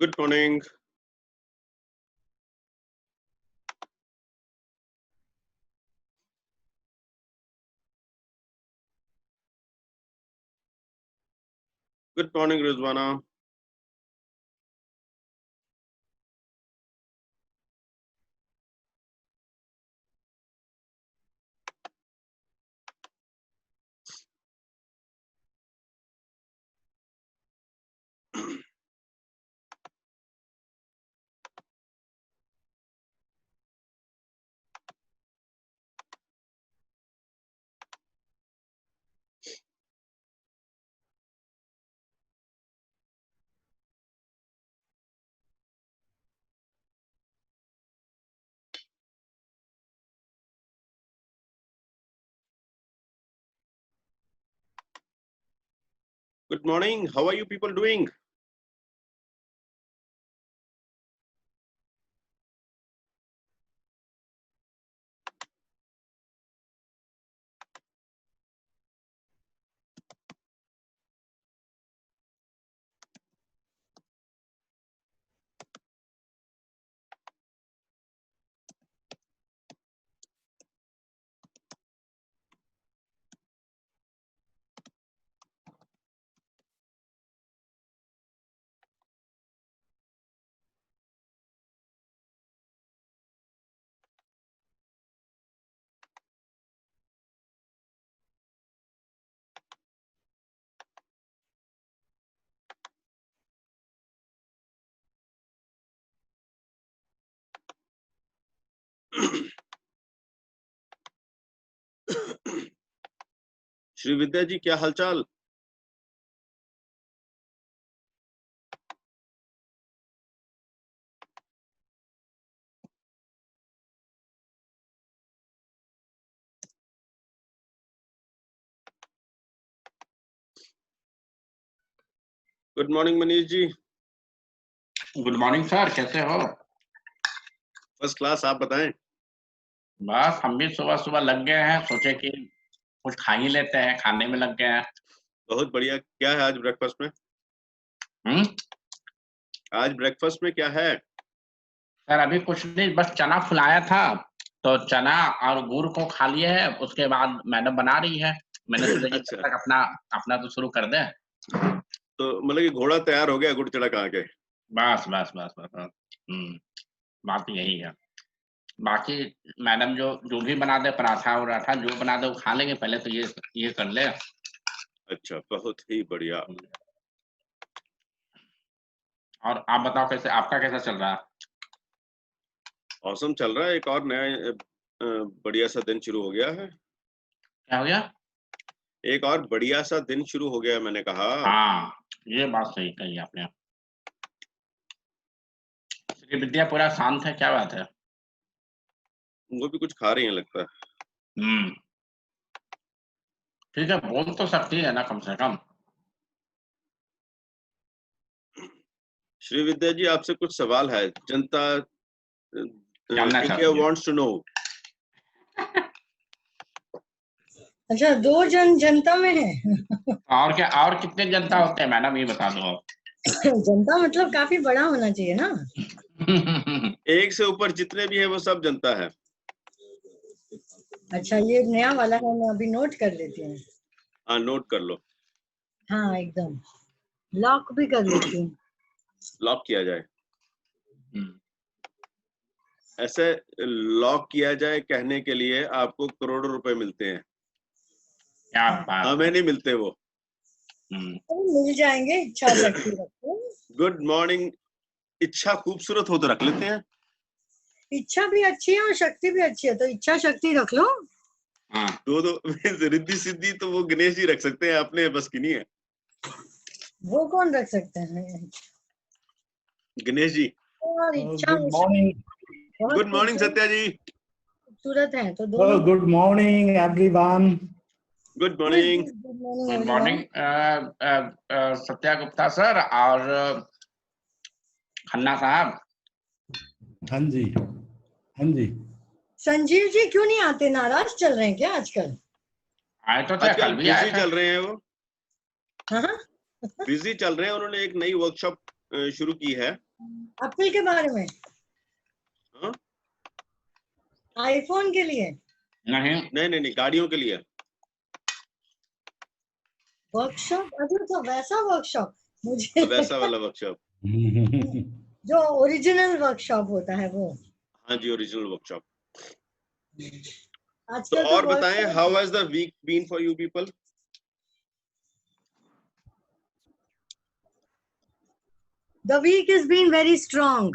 Good morning. Good morning, Rizwana. Good morning. How are you people doing? Shri विद्या जी, क्या हालचाल? Good morning Manish ji. Good morning sir, कैसे हो? First class, आप बताएं। बस हम भी सुबह सुबह लग गए हैं, सोचे कि कुछ खा ही लेते हैं, खाने में लग गए हैं। बहुत बढ़िया। क्या है आज ब्रेकफास्ट में? आज ब्रेकफास्ट में क्या है? सर अभी कुछ नहीं, बस चना फुलाया था, तो चना और गुड़ को खा लिए है। उसके बाद मैडम बना रही है, मैंने सोचा कि अच्छा। तब तक अपना तो शुरू कर दे। तो मतलब कि घोड़ा तैयार हो गया गुड़ चढ़ा खा के? बस बस बस बस बस। बात यही है। बाकी मैडम जो भी बना दे, पराठा वराठा जो बना दे वो खा लेंगे, पहले तो ये कर ले। अच्छा, बहुत ही बढ़िया। और आप बताओ, कैसे आपका कैसा चल रहा है? औसम चल रहा है। एक और नया बढ़िया सा दिन शुरू हो गया है। क्या हो गया? एक और बढ़िया सा दिन शुरू हो गया है, मैंने कहा। हाँ, ये बात सही कही आपने। श्री विद्या पूरा शांत है, क्या बात है? वो भी कुछ खा रही हैं लगता है। ठीक है, बोल तो सकती है ना कम से कम। श्री विद्या जी, आपसे कुछ सवाल है। जनता जानना इंडिया चाहती है। Wants to know. अच्छा, दो जनता में है। और क्या, और कितने जनता होते हैं मैडम, ये बता दो। जनता मतलब काफी बड़ा होना चाहिए ना। एक से ऊपर जितने भी है वो सब जनता है। अच्छा, ये नया वाला है, मैं अभी नोट कर लेती हूँ। हाँ, नोट कर लो। हाँ, एकदम लॉक भी कर लेती हूँ। लॉक किया जाए। ऐसे लॉक किया जाए कहने के लिए आपको करोड़ों रुपए मिलते हैं। क्या बात है। हमें नहीं मिलते वो। मिल जाएंगे, इच्छा शक्ति रखो। Good morning. इच्छा खूबसूरत हो तो रख लेते हैं। इच्छा भी अच्छी है और शक्ति भी अच्छी है, तो इच्छा शक्ति रख लो। दो रिद्धि सिद्धि तो वो गणेश जी रख सकते हैं, अपने बस की नहीं है। वो कौन रख सकते हैं? गणेश जी। और Ichchha good morning. Good morning Satya ji. खूबसूरत है तो दोनों। Good morning everyone. Good morning. Good morning Satya Gupta sir और खन्ना साहब। हाँ जी, हाँ जी। संजीव जी क्यों नहीं आते? नाराज चल रहे हैं क्या आजकल? आए तो थे, आजकल कल भी आए बिजी थे। चल रहे हैं वो। हाँ, बिजी चल रहे हैं। उन्होंने एक नई वर्कशॉप शुरू की है। एप्पल के बारे में, हाँ? आईफोन के लिए नहीं नहीं, गाड़ियों के लिए। वर्कशॉप, अच्छा तो वैसा वर्कशॉप मुझे वैसा वाला वर्कशॉप। जो ओरिजिनल वर्कशॉप होता है वो। हाँ जी, ओरिजिनल वर्कशॉप। तो आजकल और बताएं, how has the week been for you people? The week has been very strong.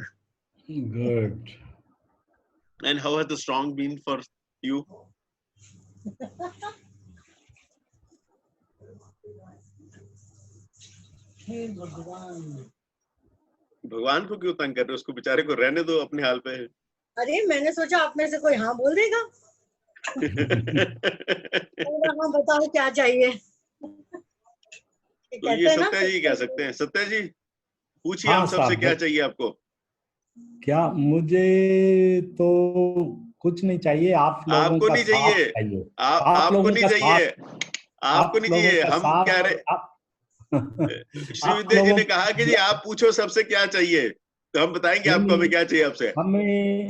Good. And how has the strong been for you? हे भगवान, भगवान को क्यों तंग कर रहे हो? उसको बेचारे को रहने दो अपने हाल पे। अरे मैंने सोचा आप में से कोई हाँ बोल देगा। हाँ बताओ क्या चाहिए। तो ये सत्या जी कह सकते हैं। सत्या जी पूछिए, हाँ आप सबसे साहब, क्या चाहिए आपको? क्या मुझे तो कुछ नहीं चाहिए, आप लोगों आपको का नहीं साथ चाहिए, चाहिए। आपको लोगों नहीं का चाहिए, साथ, आपको नहीं लोगों चाहिए। का हम साथ कह और रहे श्री आप विद्या जी लोगों ने कहा कि जी आप पूछो सबसे क्या चाहिए, तो हम बताएंगे आपको हमें क्या चाहिए आपसे। हमें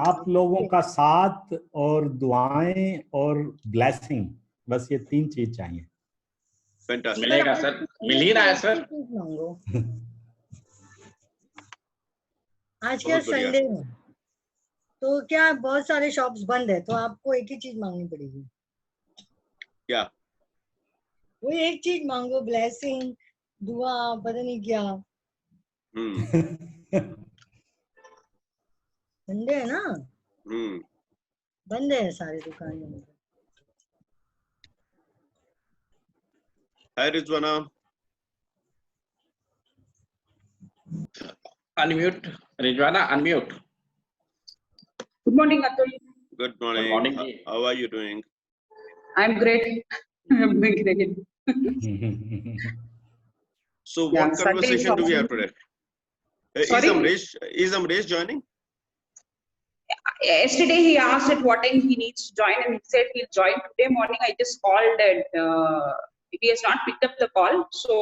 आप लोगों का साथ और दुआएं और ब्लेसिंग, बस ये 3 चीज चाहिए। फैंटास्टिक। मिलेगा सर, मिल ही रहा है सर। आज क्या बहुत बढ़िया। संडे है तो क्या बहुत सारे शॉप्स बंद है, तो आपको एक ही चीज मांगनी पड़ेगी। क्या? वो एक चीज मांगो, ब्लेसिंग, दुआ, पता नहीं क्या। संडे है ना, बंद है सारी दुकानें। Hi Rizwana. Unmute Rizwana, unmute. Good morning, Atul. Good morning. Good morning. How are you doing? I'm great. I'm doing great. So Yeah, what Sunday conversation is do we have also- today? Sorry? Is Amresh joining? Yesterday he asked at what time he needs to join, and he said he'll join today morning. I just called and he has not picked up the call. So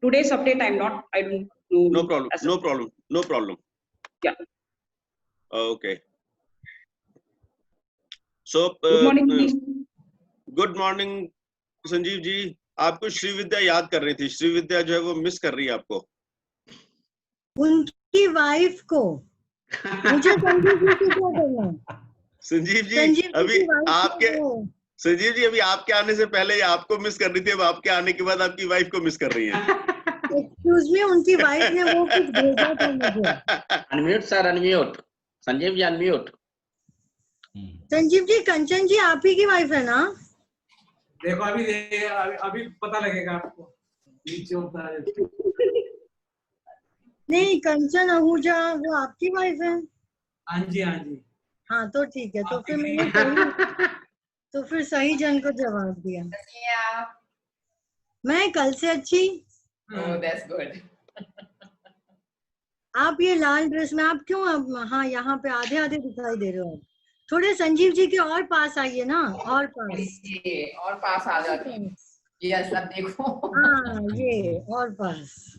today's update, I don't know. No problem. No problem. No problem. Yeah. Okay. So Good morning, please. Good morning Sanjeev ji. आपको श्री विद्या याद कर रही थी। श्री विद्या जो है वो miss कर रही है आपको, उनकी वाइफ को। मुझे संजीव जी को क्या करना है? संजीव जी अभी आपके संजीव जी अभी आपके आने से पहले ही आपको मिस कर रही थी, अब आपके आने के बाद आपकी वाइफ को मिस कर रही है। एक्सक्यूज मी, उनकी वाइफ ने वो कुछ भेजा था मुझे। Unmute sir, unmute. Sanjeev ji unmute. Sanjeev ji, Kanchan ji आप ही की वाइफ है ना? देखो अभी पता लगेगा आपको, नीचे होता है। नहीं, कंचन आहूजा वो आपकी वाइफ है? हाँ जी, हाँ जी। हाँ तो ठीक है, तो फिर मैंने सही जन को जवाब दिया। मैं कल से अच्छी। Oh, that's good. आप ये लाल ड्रेस में आप क्यों अब हाँ यहाँ पे आधे आधे दिखाई दे रहे हो? थोड़े संजीव जी के और पास आइए ना, और पास। ये और पास आ जाती है। यस, अब देखो। हाँ ये और पास।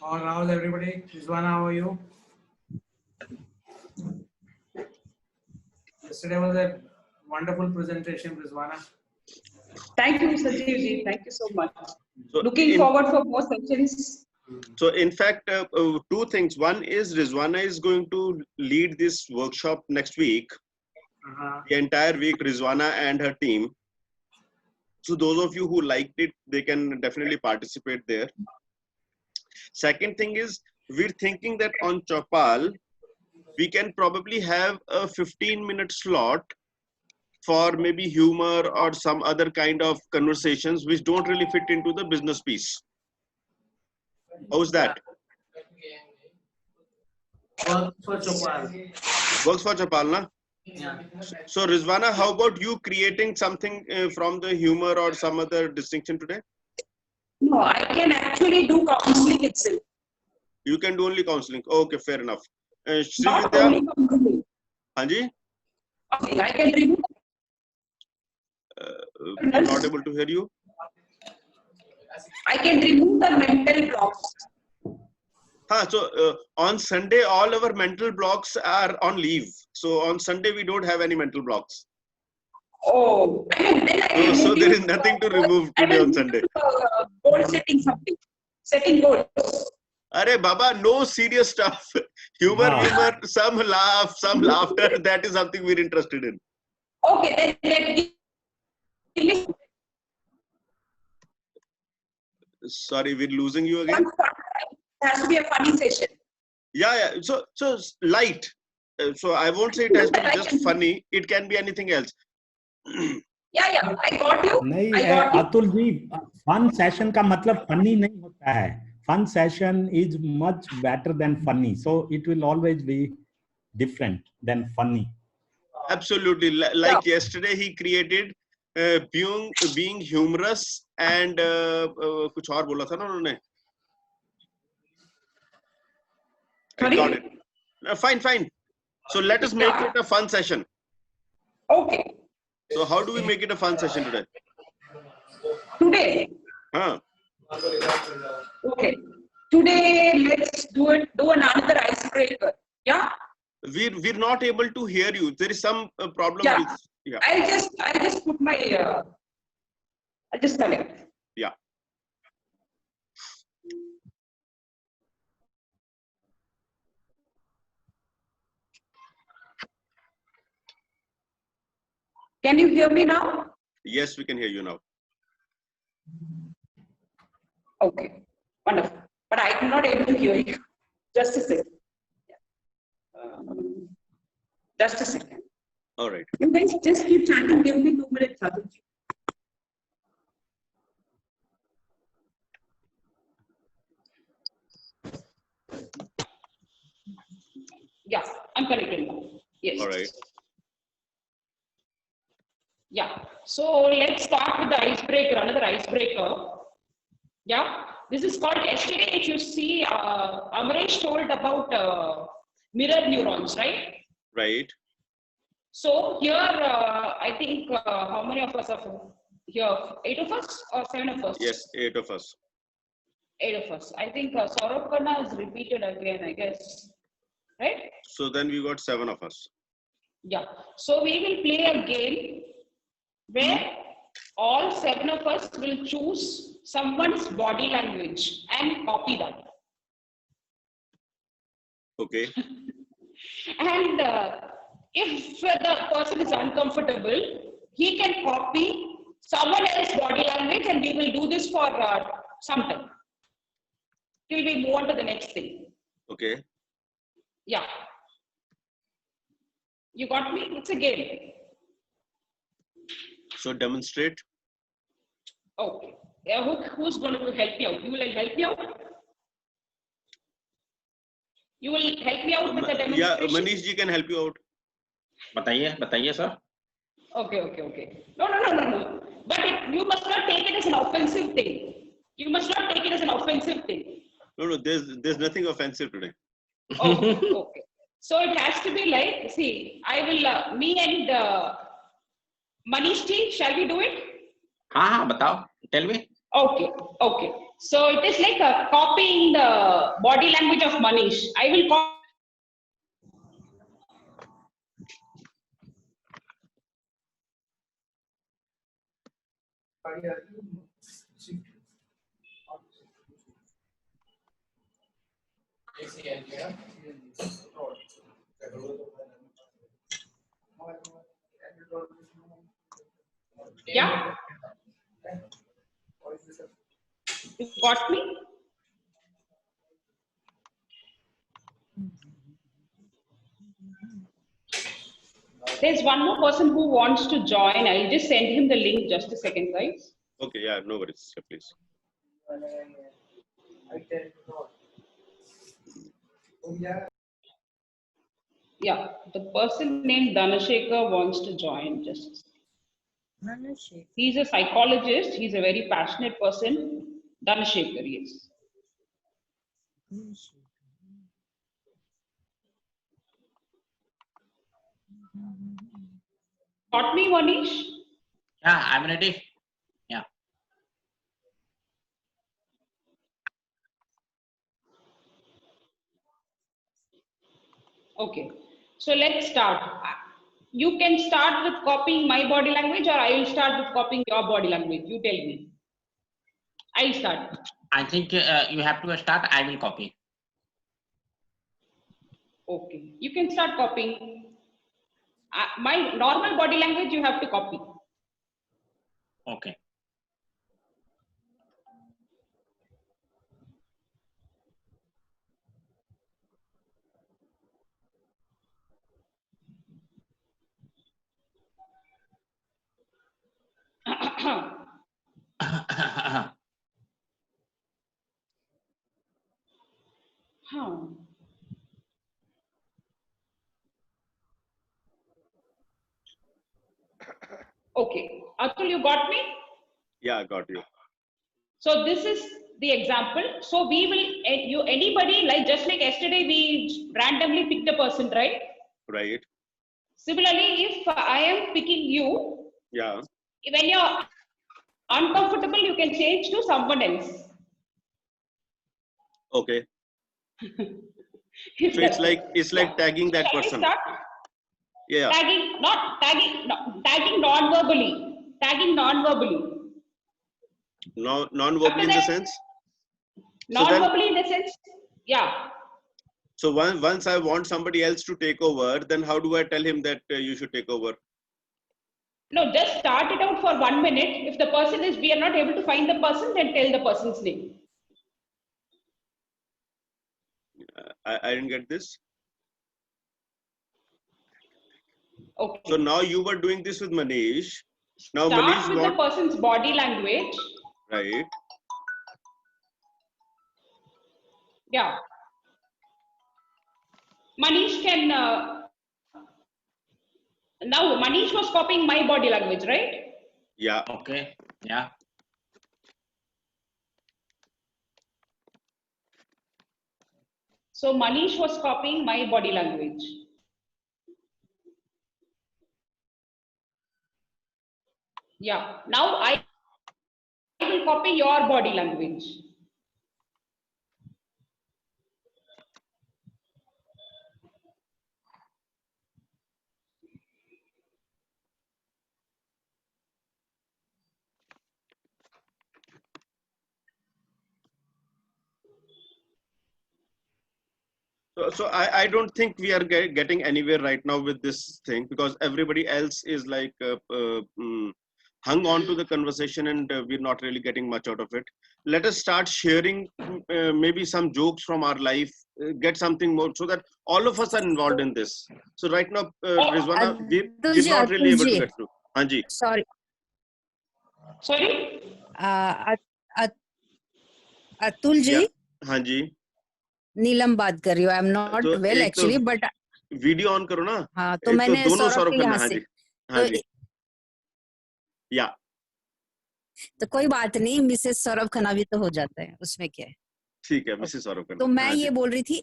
और how is everybody? Rizwana, how are you? Yesterday was a wonderful presentation, Rizwana. Thank you, Sanjeev ji. Thank you so much. So Looking forward for more sessions. So in fact, two things. One is Rizwana is going to lead this workshop next week. The entire week, Rizwana and her team. So those of you who liked it, they can definitely participate there. Second thing is, we're thinking that on Chopal, we can probably have a 15-minute slot for maybe humor or some other kind of conversations which don't really fit into the business piece. How's that? Works for Chopal. Works for Chopal, na? Yeah. So Rizwana, how about you creating something from the humor or some other distinction today? No, I can actually do counseling itself. You can do only counseling. Okay, fair enough. Shri Not Vidya, only counseling. Hanji? Okay, I can remove. I'm not able to hear you. I can remove the mental blocks. So on Sunday, all our mental blocks are on leave. So on Sunday, we don't have any mental blocks. Oh, then I So there is nothing to remove today on Sunday. Goal setting something. Setting goals. Arey Baba, no serious stuff. Humor, some laugh, some laughter. That is something we're interested in. Okay, then Sorry, we're losing you again. It has to be a funny session. Yeah. So light. So I won't say it has to be just funny. It can be anything else. Yeah, I got you. नहीं I got you. Atul ji, fun session का मतलब funny नहीं होता है. Fun session is much better than funny, so it will always be different than funny. Absolutely. Like yesterday, he created being humorous and कुछ और बोला था ना उन्होंने. I got it. Fine. So let us make it a fun session. Okay. So how do we make it a fun session today? Today. Okay. Today, let's do another icebreaker. Yeah. We're not able to hear you. There is some problem. Yeah. I'll just put my. I'll just connect. Yeah. Can you hear me now? Yes, we can hear you now. Okay. Wonderful. But I'm not able to hear you. Just a second. Just a second. All right. You guys just keep chatting. Give me 2 minutes. Yeah, I'm connected now. Yes. All right. Yeah. So let's start with the icebreaker. Another icebreaker. Yeah. This is called, yesterday, if you see, Amresh told about mirror neurons, right? Right. So here, I think, how many of us are here? 8 of us or 7 of us? Yes, 8 of us. 8 of us. I think Saurabh Khanna is repeated again, I guess. Right? So then we got 7 of us. Yeah. So we will play a game where all 7 of us will choose someone's body language and copy that. Okay. And if the person is uncomfortable, he can copy someone else's body language, and we will do this for some time till we move on to the next thing. Okay. Yeah. You got me? It's a game. So demonstrate. Okay. Who's going to help me out? You will help me out? You will help me out with the demonstration? Yeah, Manish ji can help you out. बताइए sir. Okay. No. But you must not take it as an offensive thing. You must not take it as an offensive thing. No, there's nothing offensive today. Okay. So it has to be like, see, I will, me and Manish ji, shall we do it? हाँ, बताओ. Tell me. Okay. So it is like copying the body language of Manish. I will copy. Yeah. You got me? There's one more person who wants to join. I'll just send him the link. Just a second, guys. Okay, yeah, no worries. Yeah, please. Yeah, the person named Dhanashekar wants to join. Just he's a psychologist. He's a very passionate person. Dhanashekar, yes. Got me, Manish? Yeah, I'm ready. Yeah. Okay. So let's start. You can start with copying my body language, or I will start with copying your body language. You tell me. I'll start. I think you have to start. I will copy. Okay. You can start copying. My normal body language you have to copy. Okay. Okay. Atul, you got me? Yeah, I got you. So this is the example. So we will, anybody, like just like yesterday, we randomly picked a person, right? Right. Similarly, if I am picking you, Yeah. when you're uncomfortable, you can change to someone else. Okay. So it's like tagging that person. Yeah. Tagging non-verbally. Tagging non-verbally. No, non-verbally in the sense. Non-verbally in the sense, yeah. So once I want somebody else to take over, then how do I tell him that you should take over? No, just start it out for 1 minute. If the person is, we are not able to find the person, then tell the person's name. I didn't get this. Okay. So now you were doing this with Manish. Now Start Manish with the person's body language. Right. Yeah. Manish can. Now Manish was copying my body language, right? Yeah. Okay. Yeah. So Manish was copying my body language. Yeah. Now I will copy your body language. So I don't think we are getting anywhere right now with this thing, because everybody else is like hung on to the conversation, and we're not really getting much out of it. Let us start sharing maybe some jokes from our life, get something more, so that all of us are involved in this. So right now, Rizwana, we're not really able to get through. Hanji. Sorry. Atul ji. Hanji. नीलम बात कर रही हूँ. I am not well actually, but video on करो ना. हाँ, तो मैंने सौरभ के यहाँ से. हाँ जी. या. तो कोई बात नहीं, मिसेस सौरभ खन्ना भी तो हो जाता है, उसमें क्या है. ठीक है, मिसेस सौरभ खन्ना. तो मैं ये बोल रही थी,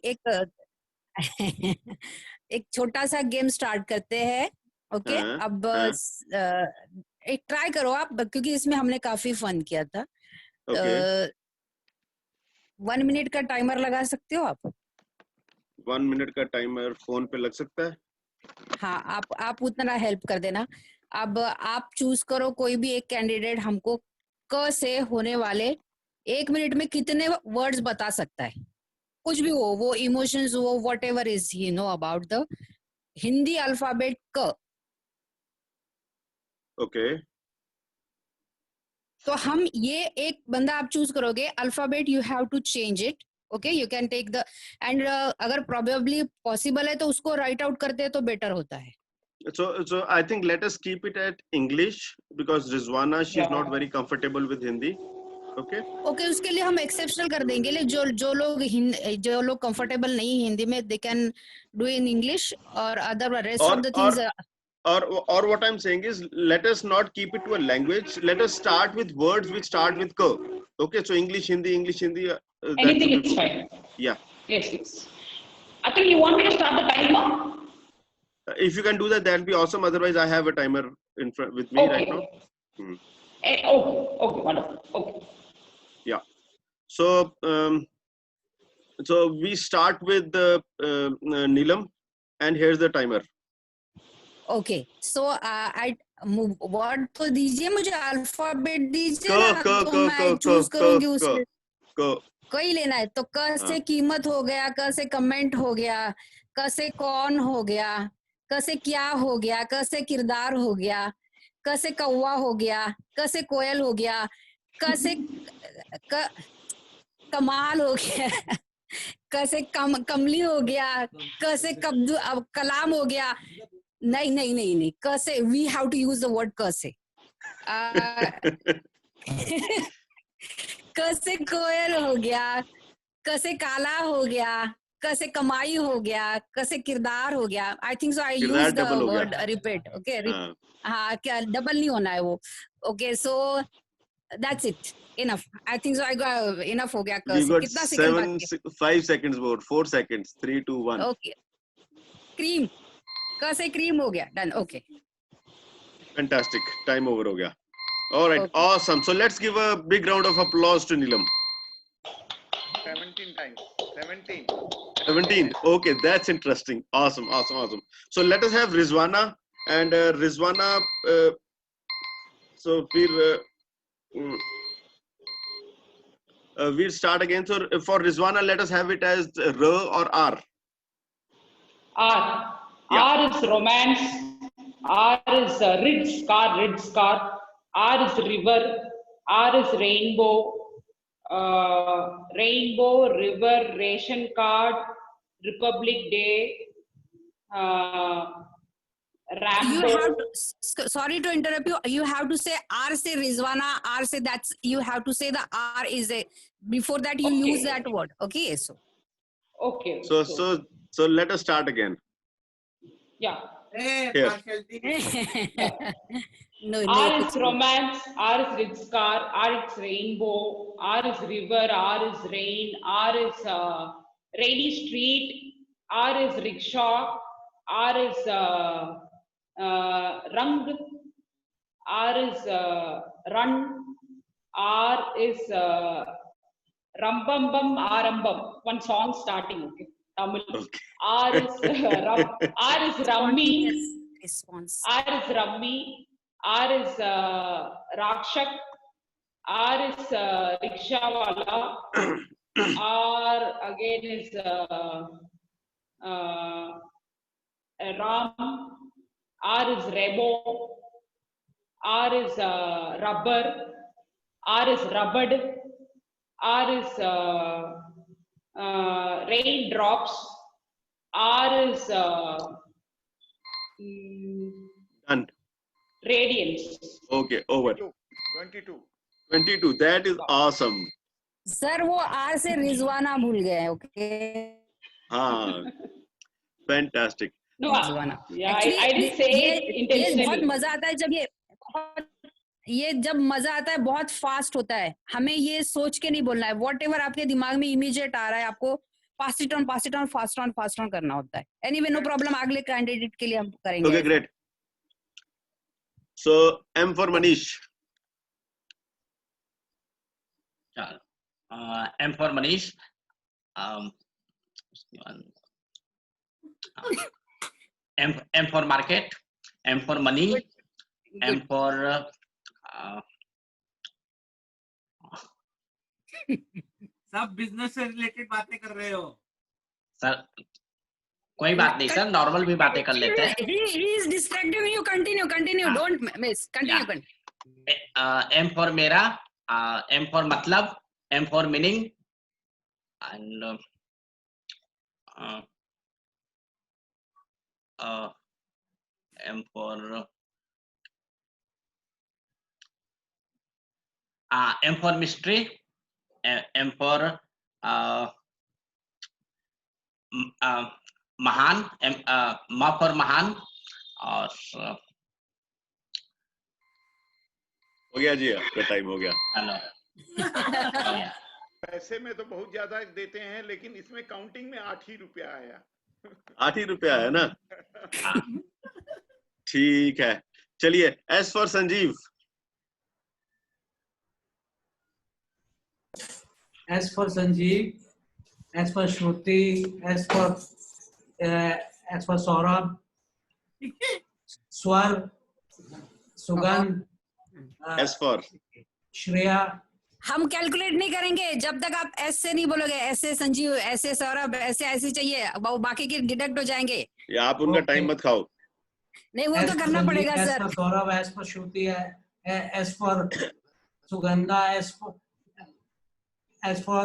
एक छोटा सा गेम स्टार्ट करते हैं. ओके. अब एक ट्राई करो आप, क्योंकि इसमें हमने काफी फन किया था. 1 मिनट का टाइमर लगा सकते हो आप? 1 मिनट का टाइमर फोन पे लग सकता है. हाँ, आप उतना हेल्प कर देना. अब आप चूज करो कोई भी एक कैंडिडेट. हमको क से होने वाले 1 मिनट में कितने वर्ड्स बता सकता है, कुछ भी हो, वो इमोशंस हो, whatever is you know about the Hindi alphabet क. ओके. तो हम ये एक बंदा आप चूज करोगे. Alphabet you have to change it. Okay, you can take the end अगर प्रोबेबली पॉसिबल है तो उसको राइट आउट करते हैं तो बेटर होता है. So I think let us keep it at English, because Rizwana, she is not very comfortable with Hindi. Okay. Okay, उसके लिए हम एक्सेप्शनल कर देंगे. ले जो लोग कंफर्टेबल नहीं हिंदी में, they can do in English, और other rest of the things. Or what I'm saying is, let us not keep it to a language. Let us start with words which start with K. Okay, so English, Hindi. Anything is fine. Yeah. Yes. Atul, you want me to start the timer? If you can do that, that'll be awesome. Otherwise, I have a timer in front with me right now. Okay, wonderful. Okay. Yeah. So, so we start with Neelam. and here's the timer. Okay, so I word तो दीजिए मुझे, alphabet दीजिए ना, तो मैं choose करूंगी उसमें कोई लेना है। तो क से कीमत हो गया, क से कमेंट हो गया, क से कौन हो गया, क से क्या हो गया, क से किरदार हो गया, क से कौवा हो गया, क से कोयल हो गया, क से कमाल हो गया, क से कमली हो गया, क से कलाम हो गया। नहीं नहीं नहीं नहीं, क से we have to use the word क से। क से कोयल हो गया, क से काला हो गया, क से कमाई हो गया, क से किरदार हो गया। I think so I use the word repeat. Okay, हाँ, क्या डबल नहीं होना है वो। Okay, so that's it, enough. I think so I got enough हो गया। क से कितना सेकंड बाकी है? 5 seconds more, 4 seconds, 3 2 1. Okay, cream, क से क्रीम हो गया, done. Okay, Fantastic. Time over हो गया. All right, awesome. So let's give a big round of applause to Neelam. 17 times. 17. 17. Okay, that's interesting. Awesome. So let us have Rizwana, and Rizwana. So we'll start again. So for Rizwana, let us have it as R or R. R. Yeah. R is romance. R is Ritz car. R is river. R is rainbow. Rainbow, river, ration card, Republic Day. Rambo. you have to, sorry to interrupt you. You have to say R se Rizwana, R se that's, you have to say the R is a, before that you use that word. Okay, so. Okay. So let us start again. Yeah. Here. No, R is romance, R is Ritz car, R is rainbow, R is river, R is rain, R is rainy street, R is rickshaw, R is rung, R is run, R is rambambam, arambam. One song starting, okay. Tamil. Okay. R is R is rummy. Response. R is rummy. R is rakshak. R is rickshawala. R again is ram. R is rebo. R is rubber. R is rubbed. R is raindrops. R is Done. radiance. Okay, over. 22. 22. That is awesome. Sir वो R से रिजवाना भूल गए. Okay. हाँ. Fantastic. No, Rizwana. yeah, I didn't say it intentionally. बहुत मजा आता है जब जब मजा आता है, बहुत फास्ट होता है. हमें ये सोच के नहीं बोलना है. Whatever आपके दिमाग में इमीडिएट आ रहा है, आपको pass it on, fast on करना होता है. Anyway, no problem. अगले कैंडिडेट के लिए हम करेंगे. Okay, great. So M for Manish. M for Manish. M for market. M for money. M for सब बिजनेस से रिलेटेड बातें कर रहे हो सर. कोई बात नहीं सर, नॉर्मल भी बातें कर लेते हैं. He is distracting you. Continue. Don't miss. Continue. M for मेरा. M for मतलब. M for meaning. And M for mystery. M for महान. M for महान. और हो गया जी, आपका टाइम हो गया. हेलो. पैसे में तो बहुत ज्यादा देते हैं, लेकिन इसमें काउंटिंग में 8 ही रुपया आया. 8 ही रुपया है ना. ठीक है, चलिए. S for Sanjeev. S for Sanjeev, S for Shruti, S for Saurabh, Swar, Sugandh, S for Shreya. हम कैलकुलेट नहीं करेंगे जब तक आप एस से नहीं बोलोगे। ऐसे संजीव, ऐसे सौरभ, ऐसे ऐसे चाहिए, वो बाकी के डिडक्ट हो जाएंगे। या आप उनका टाइम मत खाओ। नहीं, वो तो करना पड़ेगा S sir. for Saurabh, S for Shruti, S for Sugandha, S for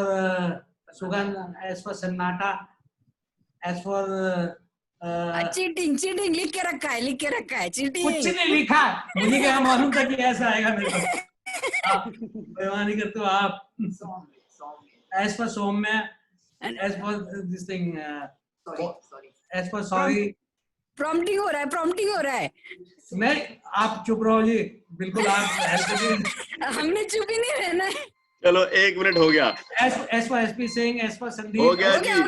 Sugandha, S for Sannata, S for cheating cheating लिख के रखा है, लिख के रखा है, चीटिंग। कुछ नहीं लिखा, मुझे क्या मालूम था कि ऐसा आएगा मेरे को। आप बेईमानी करते हो आप। S for Soumya, S for this thing, S for sorry. Prompting हो रहा है, प्रॉम्प्टिंग हो रहा है। मैं, आप चुप रहो जी, बिल्कुल आप हेल्प करिए। हमने चुप ही नहीं रहना है। चलो 1 मिनट हो गया। S for SP Singh, S for Sandeep, हो गया जी, हो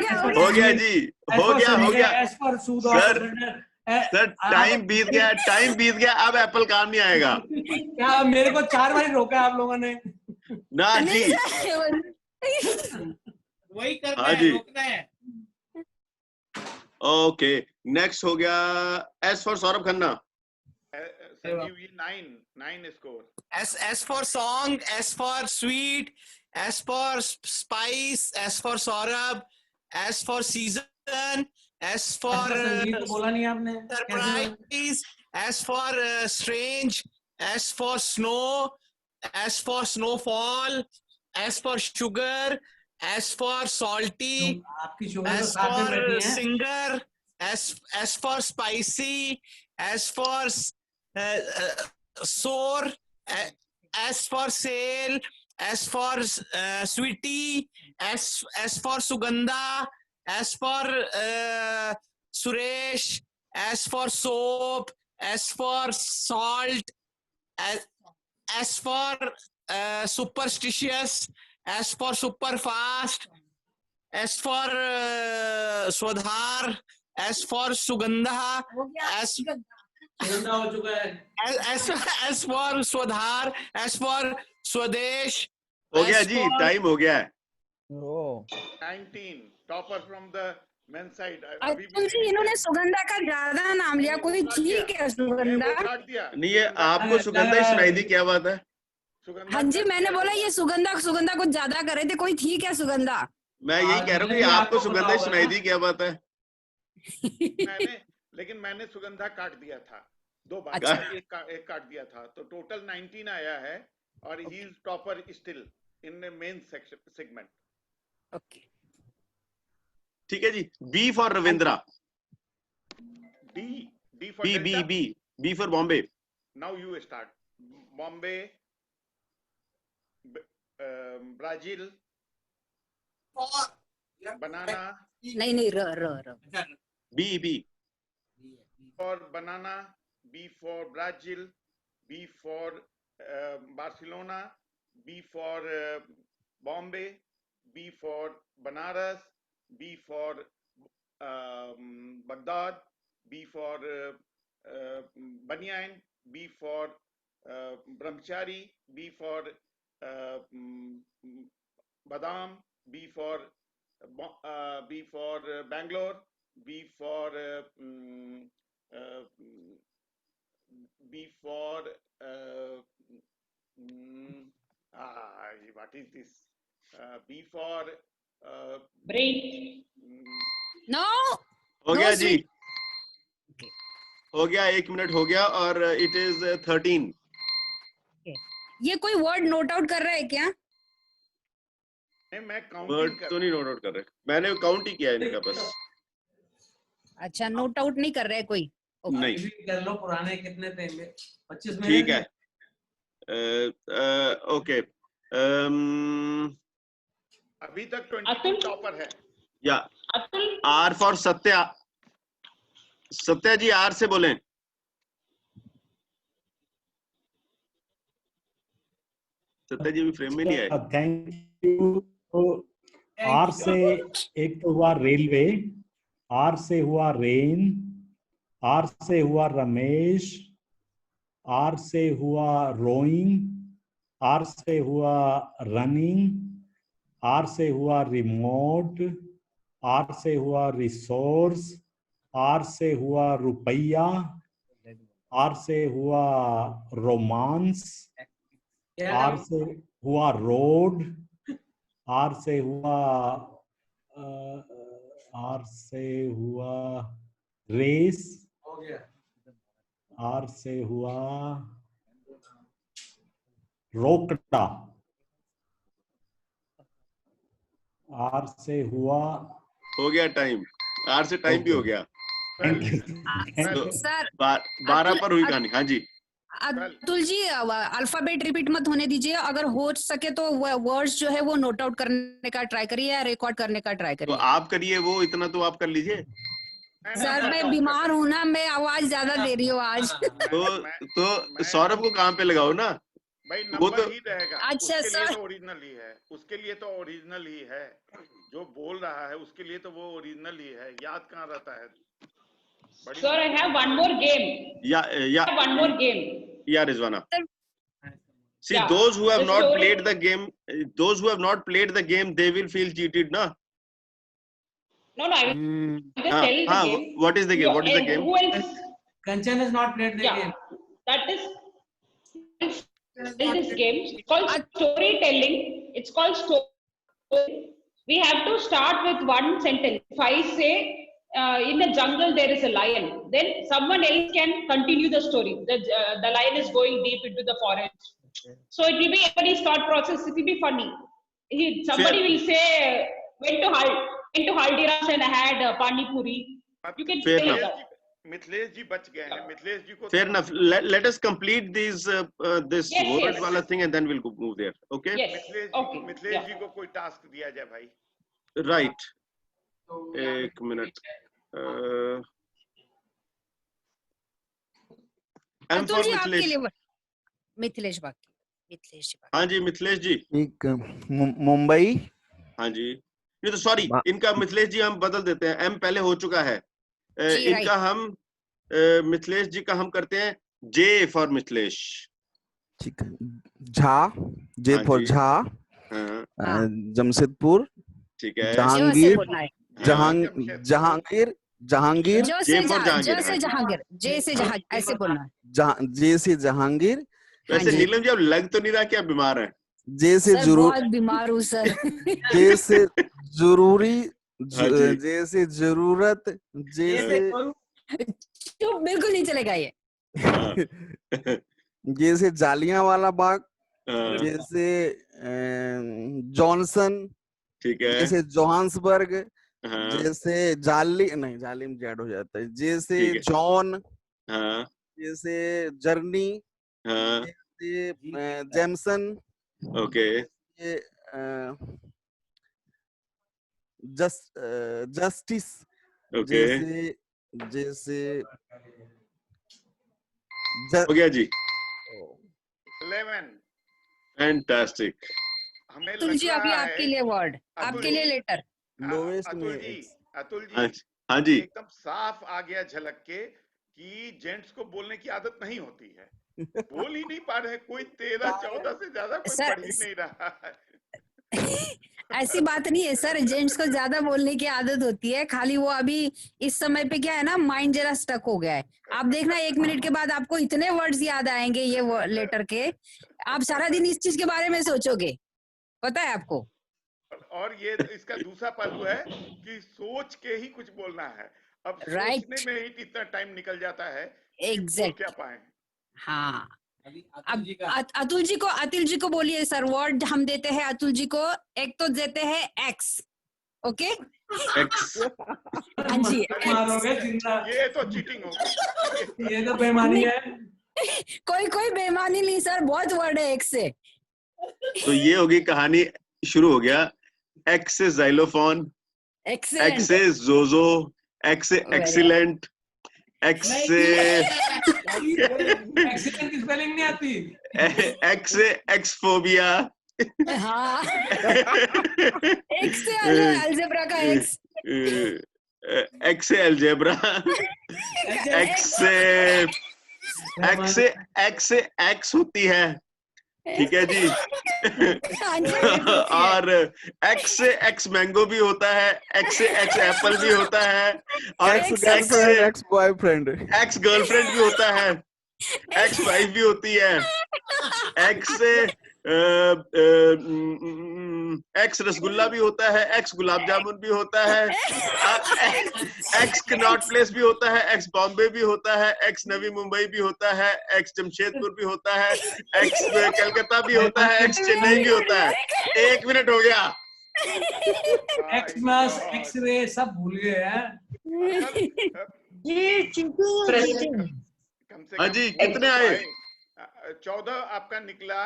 गया जी, हो गया। S for Sood sir, Officer। Sir time बीत गया, टाइम बीत गया, अब एप्पल काम नहीं आएगा। क्या मेरे को 4 बार रोका आप लोगों ने? ना जी, वही करना हाँ है, जी। रोकना है। ओके, नेक्स्ट हो गया S for Saurabh Khanna. Sanjeev ji 9 score. S for song, S for sweet, S for spice, S for Saurabh, S for season, S for संगीत तो बोला नहीं आपने। surprise, S for strange, S for snow, S for snowfall, S for sugar, S for salty, आपकी sugar तो S साथ में बैठी for है। singer, S for spicy, S for sour, S for sale, S for sweetie, S for Sugandha, S for Suresh, S for soap, S for salt, S for superstitious, S for super fast, S for Swadhar, S for Sugandha, S Sugandha हो चुका है। S for Swadhar, S for Swadesh, हो गया S ji, for time हो गया है। 19 topper from the main side. Arjun ji, इन्होंने सुगंधा का ज्यादा नाम लिया। कोई ठीक है सुगंधा? काट दिया। नहीं, ये आपको सुगंधा ही सुनाई दी, क्या बात है? हाँ जी, मैंने बोला ये सुगंधा सुगंधा कुछ ज्यादा करे थे। कोई ठीक है सुगंधा? मैं यही कह रहा हूँ कि आपको सुगंधा ही सुनाई दी, क्या बात है? लेकिन मैंने सुगंधा काट दिया था 2 बार। अच्छा। एक काट दिया था, तो टोटल 19 आया है और he is topper still in the main segment. Okay, ठीक है जी। B for Ravindra. D for B B B B for Bombay. Now you start. Bombay, Brazil, banana. नहीं र B B for banana, B for Brazil, B for Barcelona, B for Bombay, B for Banaras, B for Baghdad, B for Banyan, B for Brahmachari, B for Badam, B for Bangalore, B for B for what is this? B for brain. No हो गया No, जी, हो गया। 1 minute हो गया और it is 13। ये कोई word note out कर रहा है क्या? मैं वर्ड तो नहीं नोट आउट कर रहे, मैंने काउंट ही किया है इनका बस। अच्छा, नोट आउट नहीं कर रहे कोई? नहीं, कर लो, पुराने कितने थे? 25 में। ठीक है। ओके, अभी तक 22 टॉपर है। या R for Satya. Satya ji R से बोलें। सत्या जी भी फ्रेम में नहीं आए। Thank you. तो आर से एक तो हुआ रेलवे, आर से हुआ रेन, आर से हुआ रमेश, आर से हुआ रोइंग, आर से हुआ रनिंग, आर से हुआ रिमोट, आर से हुआ रिसोर्स, R से हुआ रुपया, R से हुआ रोमांस, R से हुआ रोड, R से हुआ R से हुआ रेस, हो गया। R से हुआ रोकड़ा, R से हुआ हो गया टाइम, R से टाइम भी हो गया। Thank you. तो सर 12 पर हुई कहानी। हाँ जी, अतुल जी अल्फाबेट रिपीट मत होने दीजिए, अगर हो सके तो वर्ड्स जो है वो नोट आउट करने का ट्राई करिए या रिकॉर्ड करने का ट्राई तो करिए। आप करिए, वो इतना तो आप कर लीजिए। सर मैं बीमार हूँ ना, मैं आवाज ज्यादा दे रही हूँ आज। तो सौरभ को काम पे लगाओ ना। भाई वो नंबर तो ही रहेगा। अच्छा, उसके लिए सर। तो ओरिजिनल ही है, उसके लिए तो ओरिजिनल ही है, जो बोल रहा है उसके लिए तो वो ओरिजिनल ही है। याद कहाँ रहता है? Sir, I have one more game. Yeah, One more game. yeah, Rizwana. See, Yeah, those who have the not story- played the game, those who have not played the game, they will feel cheated, na? No, I will just tell the game. What is the game? What is the And game? Who else? Kanchan has not played the game. That is this game. It's called storytelling. It's called story. We have to start with one sentence. If I say, in the jungle there is a lion, then someone else can continue the story. The lion is going deep into the forest. So it will be everybody's thought process. It will be funny. Somebody will say, went to Haldiram's and I had pani puri. You can Fair say enough. that. Mithilesh जी बच गए हैं। मिथिलेश जी को Fair enough. Let us complete these this Yes, word yes. wala thing, and then we'll move there. Okay? Yes. Okay. Mithilesh जी को कोई task दिया जाए भाई। Right. एक मिनट। M अतुल for जी आपके मिथिलेश। लिए मिथिलेश बाकी, मिथिलेश जी बाकी। हाँ जी, मिथिलेश जी। एक मुंबई। हाँ जी, नहीं तो सॉरी, इनका मिथिलेश जी हम बदल देते हैं। M पहले हो चुका है। इनका हम मिथिलेश जी का हम करते हैं J फॉर मिथिलेश। ठीक है। Jha, J for Jha. जमशेदपुर। ठीक है। जहांगीर, जहांगीर, जे से जहांगीर, जे से जहांगीर, ऐसे बोलना है। जे से जहांगीर। वैसे नीलम जी अब लग तो नहीं रहा कि आप बीमार हैं। जे से जरूर, बहुत बीमार हूँ सर। जे से जरूरी, जे से जरूरत, जे से चुप, बिल्कुल नहीं चलेगा ये। जैसे जालियांवाला बाग, जैसे जॉनसन, ठीक है, जैसे जोहान्सबर्ग, जैसे जाली नहीं, जाली में जेड हो जाता है, जैसे जॉन, जैसे जर्नी, जैसे जेमसन, ओके, जस्टिस, ओके, जैसे हो गया जी। 11 फैंटास्टिक। हमें अतुल जी अभी आपके लिए वर्ड, आपके लिए लेटर। अतुल जी, हाँ जी, एकदम साफ आ गया झलक के कि जेंट्स को बोलने की आदत नहीं होती है। बोल ही नहीं पा रहे, कोई 13-14 से ज्यादा कोई पढ़ ही नहीं रहा है। ऐसी बात नहीं है सर, जेंट्स को ज्यादा बोलने की आदत होती है, खाली वो अभी इस समय पे क्या है ना, माइंड जरा स्टक हो गया है। आप देखना 1 मिनट के बाद आपको इतने वर्ड्स याद आएंगे ये लेटर के, आप सारा दिन इस चीज के बारे में सोचोगे, पता है आपको। और ये इसका दूसरा पहलू है कि सोच के ही कुछ बोलना है। अब सोचने में ही इतना टाइम निकल जाता है, एग्जैक्ट क्या पाए। हाँ, अब अतुल जी को बोलिए सर, वर्ड हम देते हैं अतुल जी को। एक तो देते हैं एक्स, ओके, एक्स, हाँ जी, ये तो चीटिंग होगी, ये तो बेईमानी है। कोई बेईमानी नहीं सर, बहुत वर्ड है एक्स से। तो ये होगी कहानी, शुरू हो गया। एक्स से जाइलोफोन, एक्स से जोजो, एक्स से एक्सीलेंट, एक्स से एक्सीलेंट की स्पेलिंग नहीं आती, एक्स से एक्सफोबिया, हाँ, एक्स से अलजेब्रा का एक्स, एक्स से अलजेब्रा, एक्स से एक्स होती है, ठीक है जी। और एक्स से एक्स मैंगो भी होता है, एक्स से एक्स एप्पल भी होता है, और ex girlfriend, ex boyfriend, ex girlfriend भी होता है, एक्स वाइफ भी होती है, एक्स से एक्स रसगुल्ला भी होता है, एक्स गुलाब जामुन भी होता है, एक्स कनॉट प्लेस भी होता है, एक्स बॉम्बे भी होता है, एक्स नवी मुंबई भी होता है, एक्स जमशेदपुर भी होता है, एक्स कलकत्ता भी होता है, एक्स चेन्नई भी होता है। 1 मिनट हो गया। एक्स मास, एक्स रे सब भूल गए हैं। ये चीटिंग। हाँ जी, कितने आए? 14 आपका निकला।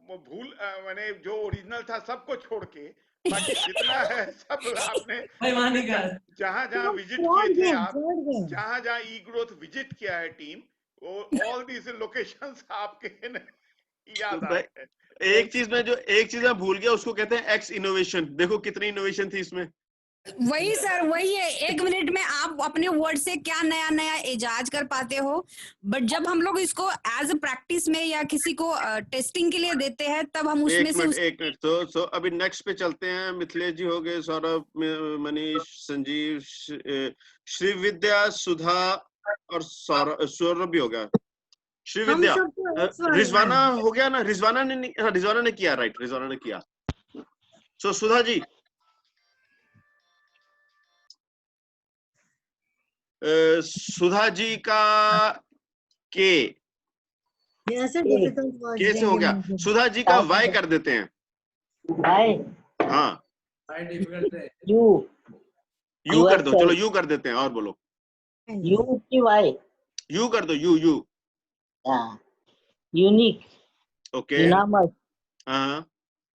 वो भूल मैंने जो ओरिजिनल था सबको छोड़ के बाकी जितना है सब आपने जहां जहां विजिट किए थे आप, जहां जहां ई ग्रोथ विजिट किया है टीम, वो ऑल दीज लोकेशंस आपके याद आ गए। एक चीज मैं भूल गया, उसको कहते हैं एक्स इनोवेशन। देखो कितनी इनोवेशन थी इसमें। वही सर, वही है। 1 मिनट में आप अपने वर्ड से क्या नया नया इजाज कर पाते हो, बट जब हम लोग इसको एज अ प्रैक्टिस में या किसी को टेस्टिंग के लिए देते हैं तब हम उसमें एक मिनट तो अभी नेक्स्ट पे चलते हैं। मिथिलेश जी हो गए, सौरभ, मनीष, संजीव, श्रीविद्या, सुधा और सौरभ भी हो गया। श्रीविद्या, रिजवाना हो गया ना? रिजवाना ने किया, राइट, रिजवाना ने किया। सो सुधा जी, सुधा जी का के से हो गया। सुधा जी का वाई कर देते हैं। वाई, हाँ, यू कर दो, चलो यू कर देते हैं। और बोलो, यू की वाई, यू कर दो, यू यूनिक, ओके, यूनामस, हाँ,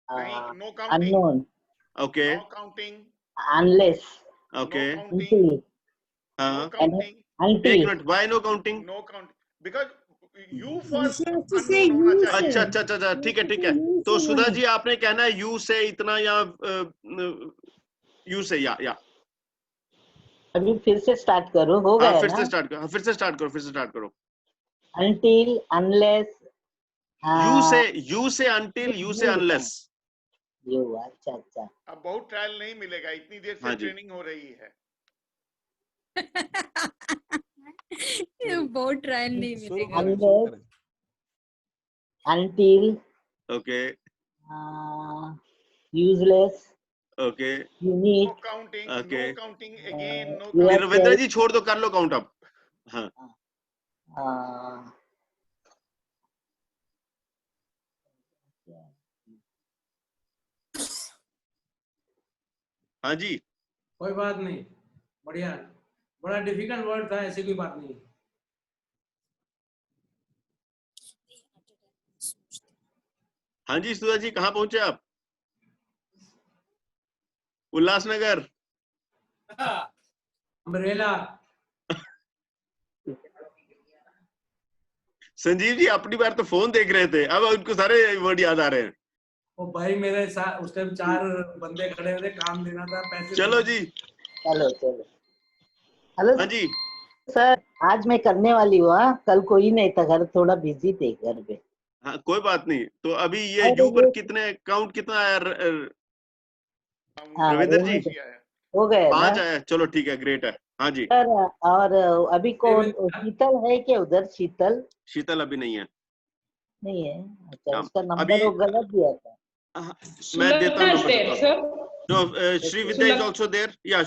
अननोन, ओके, अनलेस, ओके, हाँ, until, एक minute, why no counting? No count because you for अच्छा, ठीक है। तो सुधा जी आपने कहना है यू से इतना या यू से या अभी फिर से स्टार्ट करो, हो गया ना? फिर से स्टार्ट करो। until, unless, यू से until, यू से unless। अच्छा। अब बहुत ट्रायल नहीं मिलेगा, इतनी देर से ट्रेनिंग हो रही है। बहुत ट्रायल नहीं मिलेगा। Until, okay, useless, okay, unique, no counting, okay. no counting again, no counting. Ravindra ji छोड़ दो, कर लो काउंट अप। हाँ, हाँ जी, कोई बात नहीं, बढ़िया। बड़ा डिफिकल्ट वर्ड था, ऐसी कोई बात नहीं। हाँ जी, सुधा जी कहाँ पहुंचे आप? उल्लासनगर, अम्ब्रेला। संजीव जी अपनी बार तो फोन देख रहे थे, अब उनको सारे वर्ड याद आ रहे हैं। ओ भाई, मेरे साथ उस टाइम 4 बंदे खड़े हुए थे, काम देना था, पैसे। चलो। हेलो हाँ जी सर, आज मैं करने वाली हूँ। कल कोई नहीं था घर, थोड़ा बिजी थे घर पे। हाँ, कोई बात नहीं। तो अभी ये यू पर कितने काउंट कितना आया रविंद्र जी? हो गए 5 आया, चलो ठीक है, ग्रेट है। हाँ जी सर, और अभी कौन? शीतल है क्या उधर? शीतल अभी नहीं है। नहीं है? अच्छा, उसका नंबर वो गलत दिया था। मैं देता हूँ। So Srividya is also there. Yeah,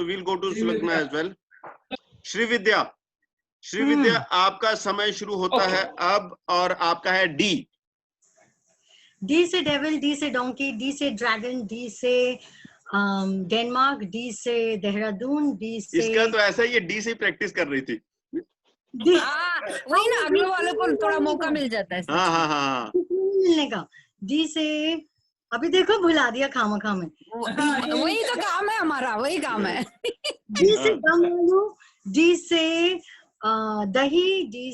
we'll go to Sulagna as well. Srividya, आपका समय शुरू होता है अब, और आपका है डी। डी से डेविल, डी से डोंकी, डी से ड्रैगन, डी से डेनमार्क, डी से देहरादून, डी से। इसका तो ऐसा ही है, डी से प्रैक्टिस कर रही थी। वही ना, अगले वाले को थोड़ा मौका मिल जाता है। हाँ। मिलने का। डी से अभी देखो भुला दिया खामखा में। वही तो काम है हमारा, वही काम है। डी से दम आलू, डी से दही, डी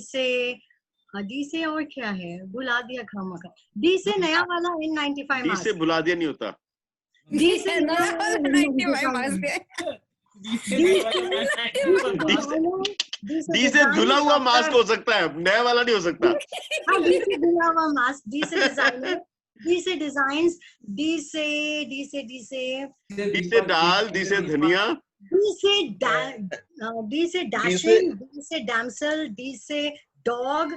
से और क्या है, भुला दिया खामखा। डी से नया वाला N95 डी से भुला दिया नहीं होता। डी से नया वाला 95 मार्क्स के। डी से धुला हुआ मास्क हो सकता है, नया वाला नहीं हो सकता। हाँ, डी से धुला हुआ मास्क, डी से डिजाइनर, डी से डिजाइन्स, डी से दाल, डी से धनिया, डी से डैशिंग, डी से डैमसल, डी से डॉग,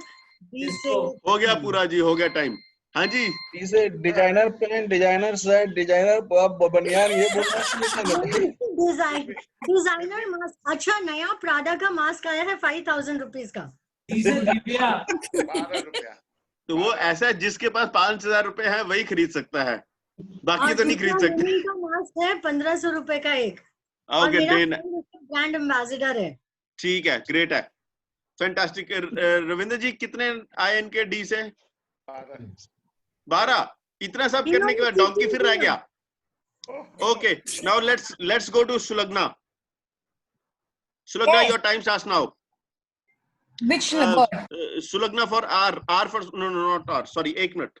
डी से हो गया पूरा जी, हो गया टाइम। हाँ जी, डी से designer pen, designer shirt, designer बनियान, ये बोलना डिजाइनर मास्क। अच्छा, नया प्राडा का मास्क आया है 5000 रुपीज का। 12 रुपया। तो वो ऐसा है जिसके पास 5000 रुपए है वही खरीद सकता है, बाकी तो नहीं खरीद सकते। का मास्क है 1500 रुपए का एक। ओके, ब्रांड एम्बेसडर है। ठीक है, ग्रेट है, फैंटास्टिक। रविंद्र जी कितने आए इनके डी से? 12। इतना सब करने के बाद डॉन्की फिर रह गया। Okay, now let's go to Sulagna. Sulagna, your time starts now. Which number? Sulagna for R for no not R, sorry, 1 minute.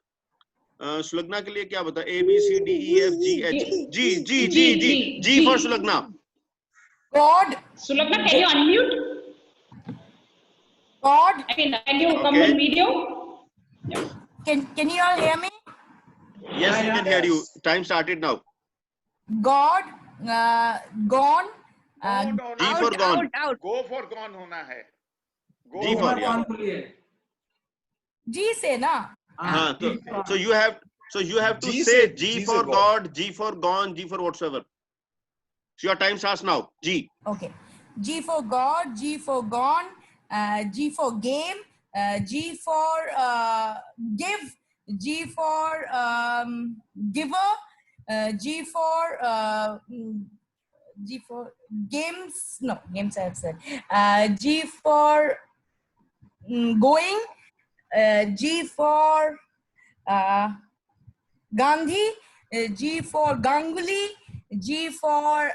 Sulagna के लिए क्या बता? A B C D E F G H G for Sulagna. God. Sulagna, can you unmute? God. Can you come on video? Can you all hear me? Yes, we can hear you. Time started now. God, gone. G for gone. Go for gone होना है। G for gone। G से ना? हाँ, so you have to say G for God, G for gone, G for whatsoever. So your time starts now. G. Okay. G for God, G for gone, G for game, G for give, G for giver, G for games. No, games I have said. G for going, G for Gandhi, G for Ganguly, G for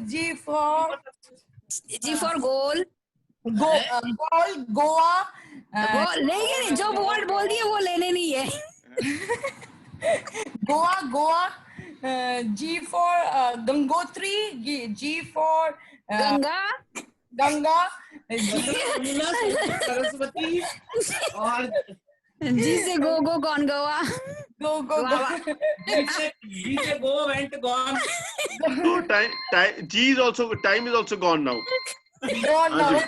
G for goal, goal, Goa, नहीं, जो word बोल दिए वो लेने नहीं है। Goa, G for Gangotri, G for Ganga, Saraswati, और जी से go gone goa, go G से go went gone. So G is also, time is also gone now. Gone now.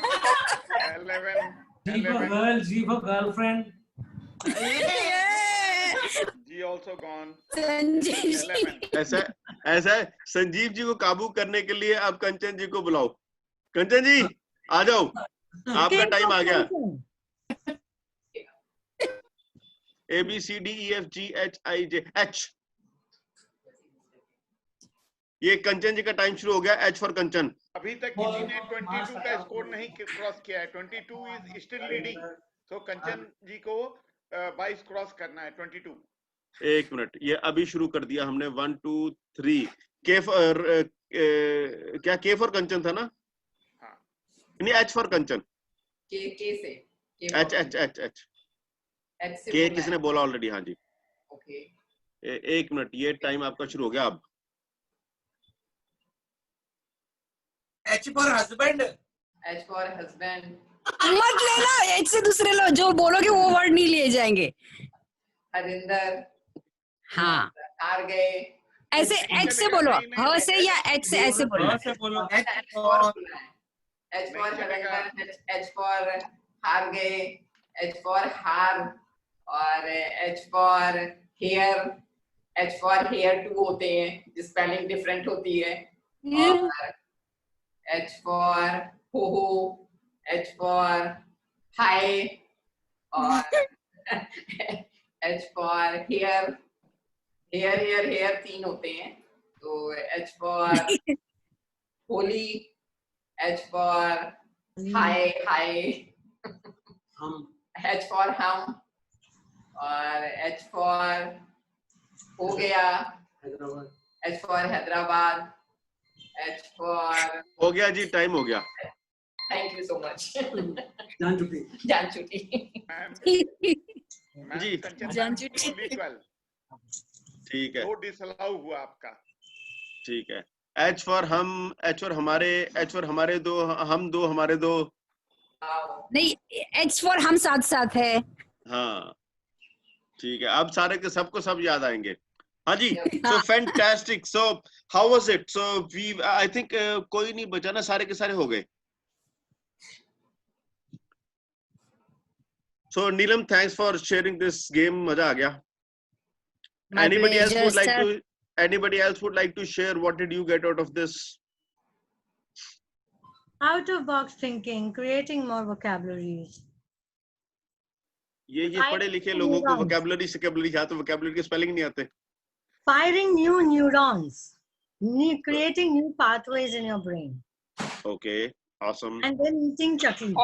11. G for girl, G for girlfriend. G also gone. ऐसा है, संजीव जी को काबू करने के लिए आप कंचन जी को बुलाओ। कंचन जी आ जाओ, आपका टाइम आ गया। A B C D E F G H I J H। ये कंचन जी का टाइम शुरू हो गया। H फॉर कंचन। अभी तक किसी ने 22 का स्कोर नहीं क्रॉस किया है। 22 इज स्टिल लीडिंग, तो कंचन जी को 22 क्रॉस करना है। 22। 1 मिनट, ये अभी शुरू कर दिया हमने। 1 2 3 K फॉर क्या? K फॉर कंचन था ना? हाँ। नहीं, H फॉर कंचन। K से H K किसने बोला ऑलरेडी? हाँ जी। ओके, 1 मिनट, ये टाइम आपका शुरू हो गया अब। H for husband. H for husband. मत लेना, H से दूसरे लो, जो बोलोगे वो वर्ड नहीं लिए जाएंगे। हरिंदर। हाँ, हार गए। ऐसे H से बोलो, ह से या H से ऐसे बोलो। H for Harinder, H for हार गए, H for हार, और H for hair, H for hair 2 होते हैं, स्पेलिंग डिफरेंट होती है। और H for ho, H for high, और H for hair 3 होते हैं, तो H for holy, H for high, H for hum, और H for हो गया, H for Hyderabad, H for हो गया जी, टाइम हो गया। Thank you so much. जान छुट्टी। जी, जान छुट्टी। ठीक है। 2 डिसअलाउ हुआ आपका। ठीक है। H for हम, H for हमारे, H for हमारे दो, हम दो, हमारे दो. नहीं, H for हम साथ साथ है. हाँ ठीक है, अब सारे के सबको सब याद आएंगे. हाँ जी. So fantastic. So how was it? So I think कोई नहीं बचा ना, सारे के सारे हो गए. So Neelam, thanks for sharing this game. मजा आ गया. My Anybody pleasure, else would like sir. to? Anybody else would like to share? What did you get out of this? Out of box thinking, creating more vocabularies. ये पढ़े लिखे लोगों को vocabulary या तो vocabulary के spelling नहीं आते. Firing new neurons, creating new pathways in your brain. Okay, awesome. And then eating chakli.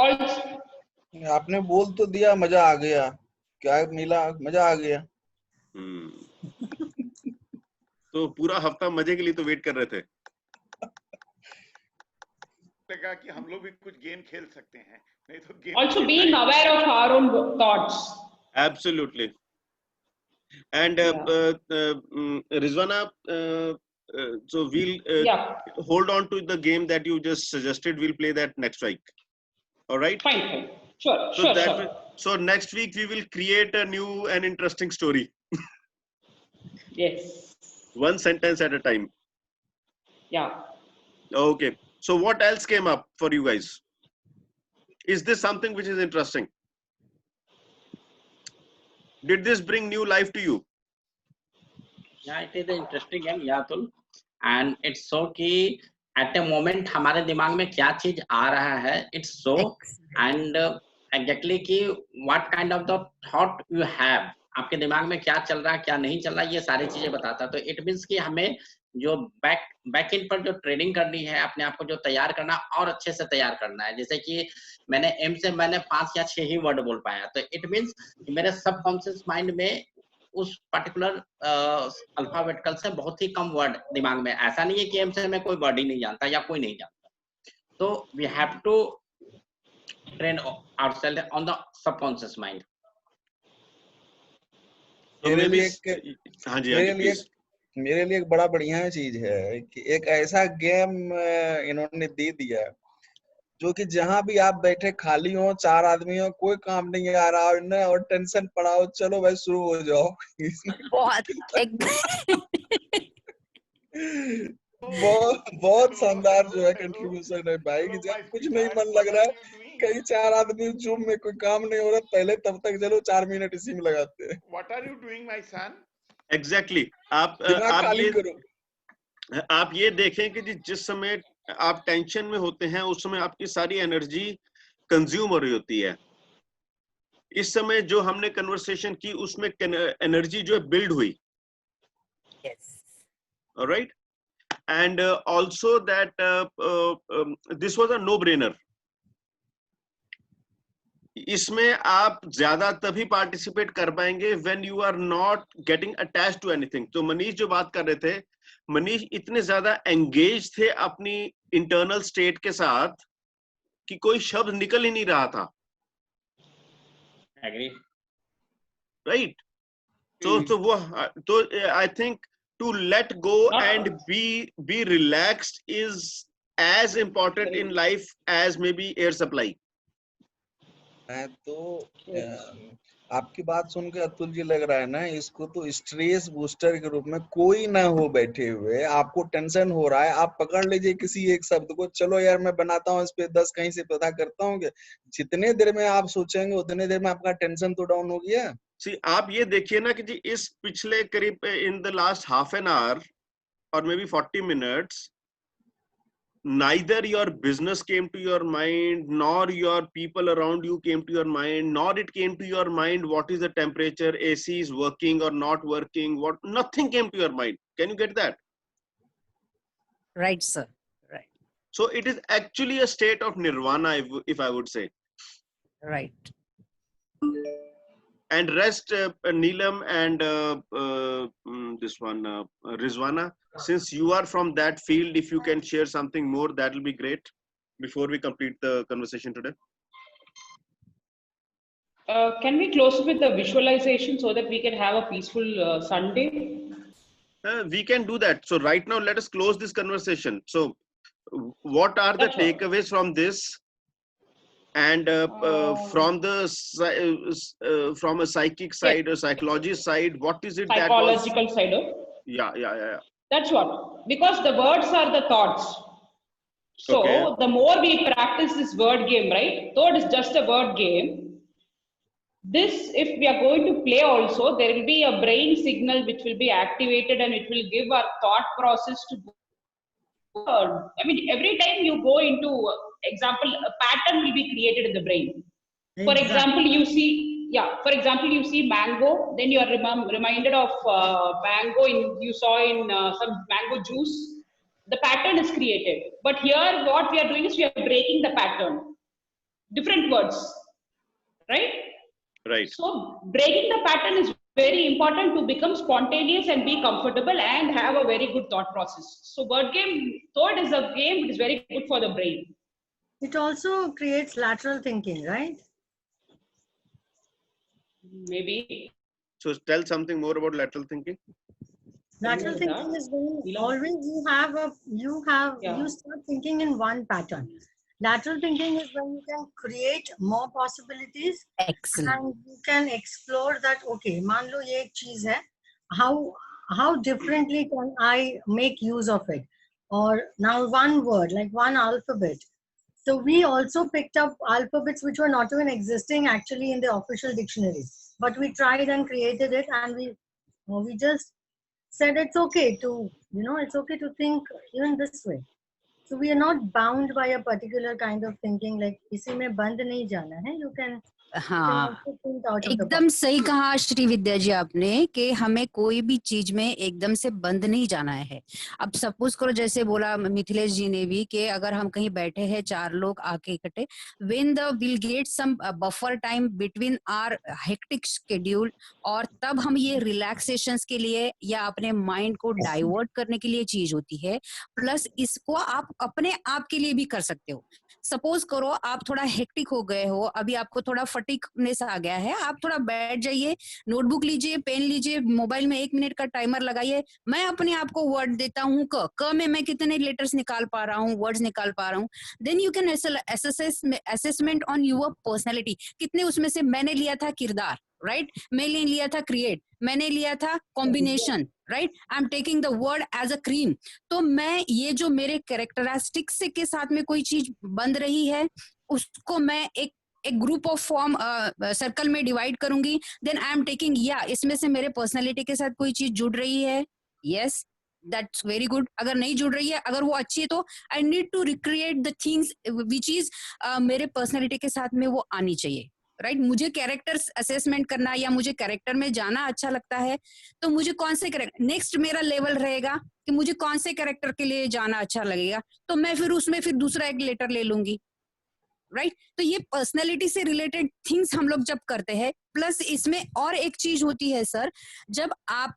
आपने बोल तो दिया, मजा आ गया. क्या मिला? मजा आ गया. तो पूरा हफ्ता मजे के लिए तो वेट कर रहे थे. लगा कि हम लोग भी कुछ गेम खेल सकते हैं, नहीं तो game. Also being aware of our own thoughts. Absolutely. And Rizwana, so we'll hold on to the game that you just suggested. We'll play that next week. All right? Fine. Sure. So next week we will create a new and interesting story. Yes. One sentence at a time. Yeah. Okay. So what else came up for you guys? Is this something which is interesting? Did this bring new life to you? Yeah, it is interesting game, Yatul. And it's so कि at a moment हमारे दिमाग में क्या चीज आ रहा है, it's so and exactly कि what kind of the thought you have, आपके दिमाग में क्या चल रहा है, क्या नहीं चल रहा है, ये सारी चीजें बताता है. तो it means कि हमें जो बैक एंड पर जो ट्रेडिंग करनी है, अपने आप को जो तैयार करना और अच्छे से तैयार करना है. जैसे कि मैंने एम से मैंने 5 या 6 ही वर्ड बोल पाया, तो इट मींस मेरे सबकॉन्शियस माइंड में उस पर्टिकुलर अल्फाबेटिकल से बहुत ही कम वर्ड दिमाग में. ऐसा नहीं है कि एम से मैं कोई वर्ड ही नहीं जानता या कोई नहीं जानता. तो we have to train ourselves on the subconscious mind. मेरे लिए एक बड़ा बढ़िया चीज है कि एक ऐसा गेम इन्होंने दे दिया जो कि जहां भी आप बैठे खाली हो, 4 आदमी हो, कोई काम नहीं आ रहा है और टेंशन पड़ा हो, चलो भाई शुरू हो जाओ. बहुत शानदार जो है कंट्रीब्यूशन है भाई. कि जब कुछ नहीं मन लग रहा है, कई 4 आदमी जूम में कोई काम नहीं हो रहा, पहले तब तक चलो 4 मिनट इसी में लगाते हैं. What are you doing, my son? Exactly. आप ये देखें कि जिस समय आप टेंशन में होते हैं, उस समय आपकी सारी एनर्जी कंज्यूम हो रही होती है. इस समय जो हमने कन्वर्सेशन की, उसमें एनर्जी जो है बिल्ड हुई. Alright? And also that this was a no-brainer. इसमें आप ज्यादा तभी पार्टिसिपेट कर पाएंगे when you are not getting attached to anything. तो मनीष जो बात कर रहे थे, मनीष इतने ज्यादा एंगेज थे अपनी इंटरनल स्टेट के साथ कि कोई शब्द निकल ही नहीं रहा था. Agree. Right? तो I think to let go and be relaxed is as important in life as maybe air supply. तो आपकी बात सुन के अतुल जी लग रहा है ना, इसको तो स्ट्रेस बूस्टर के रूप में कोई ना हो बैठे हुए, आपको टेंशन हो रहा है, आप पकड़ लीजिए किसी एक शब्द को, चलो यार मैं बनाता हूँ इस पे 10 कहीं से पता करता हूँ. जितने देर में आप सोचेंगे उतने देर में आपका टेंशन तो डाउन हो गया. आप ये देखिए ना कि जी इस पिछले करीब in the last half an hour और may be 40 minutes, neither your business came to your mind, nor your people around you came to your mind, nor it came to your mind what is the temperature, AC is working or not working, nothing came to your mind. Can you get that? Right, sir. Right. So it is actually a state of nirvana, if I would say. Right. And rest, Neelam and this one, Rizwana, since you are from that field, if you can share something more, that will be great before we complete the conversation today. Can we close with the visualization so that we can have a peaceful Sunday? We can do that. So right now, let us close this conversation. So, what are the takeaways from this? And from a psychic side, a psychology side, what is it psychological side? Yeah. That's what, because the words are the thoughts. So the more we practice this word game, right? Thought is just a word game. This, if we are going to play also, there will be a brain signal which will be activated and it will give our thought process to go. I mean, every time you go into example, a pattern will be created in the brain. Exactly. For example, you see mango, then you are reminded of mango you saw in some mango juice. The pattern is created. But here what we are doing is we are breaking the pattern. Different words, right? Right. So breaking the pattern is very important to become spontaneous and be comfortable and have a very good thought process. So word game, thought is a game which is very good for the brain. It also creates lateral thinking, right? Maybe. So tell something more about lateral thinking. Lateral thinking is when always you start thinking in one pattern. Lateral thinking is when you can create more possibilities. Excellent. And you can explore that. Okay, मान लो ये एक चीज है. How differently can I make use of it? Or now one word, like one alphabet. So we also picked up alphabets which were not even existing actually in the official dictionaries. But we tried and created it, and we just said it's okay to, it's okay to think even this way. So we are not bound by a particular kind of thinking, like इसी में बंद नहीं जाना है. You can एकदम सही कहा श्री विद्या जी आपने कि हमें कोई भी चीज में एकदम से बंद नहीं जाना है. अब सपोज करो जैसे बोला मिथिलेश जी ने भी कि अगर हम कहीं बैठे हैं 4 लोग आके इकट्ठे, when the we'll get some buffer time between our hectic schedule, और तब हम ये रिलैक्सेशंस के लिए या अपने माइंड को डाइवर्ट करने के लिए चीज होती है. प्लस इसको आप अपने आप के लिए भी कर सकते हो. सपोज करो आप थोड़ा हेक्टिक हो गए हो, अभी आपको थोड़ा फटीकनेस आ गया है, आप थोड़ा बैठ जाइए, नोटबुक लीजिए, पेन लीजिए, मोबाइल में 1 मिनट का टाइमर लगाइए. मैं अपने आप को वर्ड देता हूँ क में मैं कितने लेटर्स निकाल पा रहा हूँ, वर्ड्स निकाल पा रहा हूँ. Then you can assessment on your personality. कितने उसमें से मैंने लिया था किरदार, राइट? मैंने लिया था क्रिएट, मैंने लिया था combination, right? I am taking the word as a cream. तो मैं ये जो मेरे कैरेक्टरिस्टिक्स के साथ में कोई चीज बंध रही है, उसको मैं एक ग्रुप ऑफ फॉर्म सर्कल में डिवाइड करूंगी. देन आई एम टेकिंग, इसमें से मेरे पर्सनैलिटी के साथ कोई चीज जुड़ रही है, यस, दैट्स वेरी गुड. अगर नहीं जुड़ रही है, अगर वो अच्छी है, तो I need to recreate the things which is मेरे पर्सनैलिटी के साथ में वो आनी चाहिए, राइट? मुझे कैरेक्टर असेसमेंट करना या मुझे कैरेक्टर में जाना अच्छा लगता है, तो मुझे कौन से कैरेक्टर, नेक्स्ट मेरा लेवल रहेगा कि मुझे कौन से कैरेक्टर के लिए जाना अच्छा लगेगा, तो मैं फिर उसमें फिर दूसरा एक लेटर ले लूंगी, राइट? तो ये पर्सनैलिटी से रिलेटेड थिंग्स हम लोग जब करते हैं. प्लस इसमें और एक चीज होती है सर, जब आप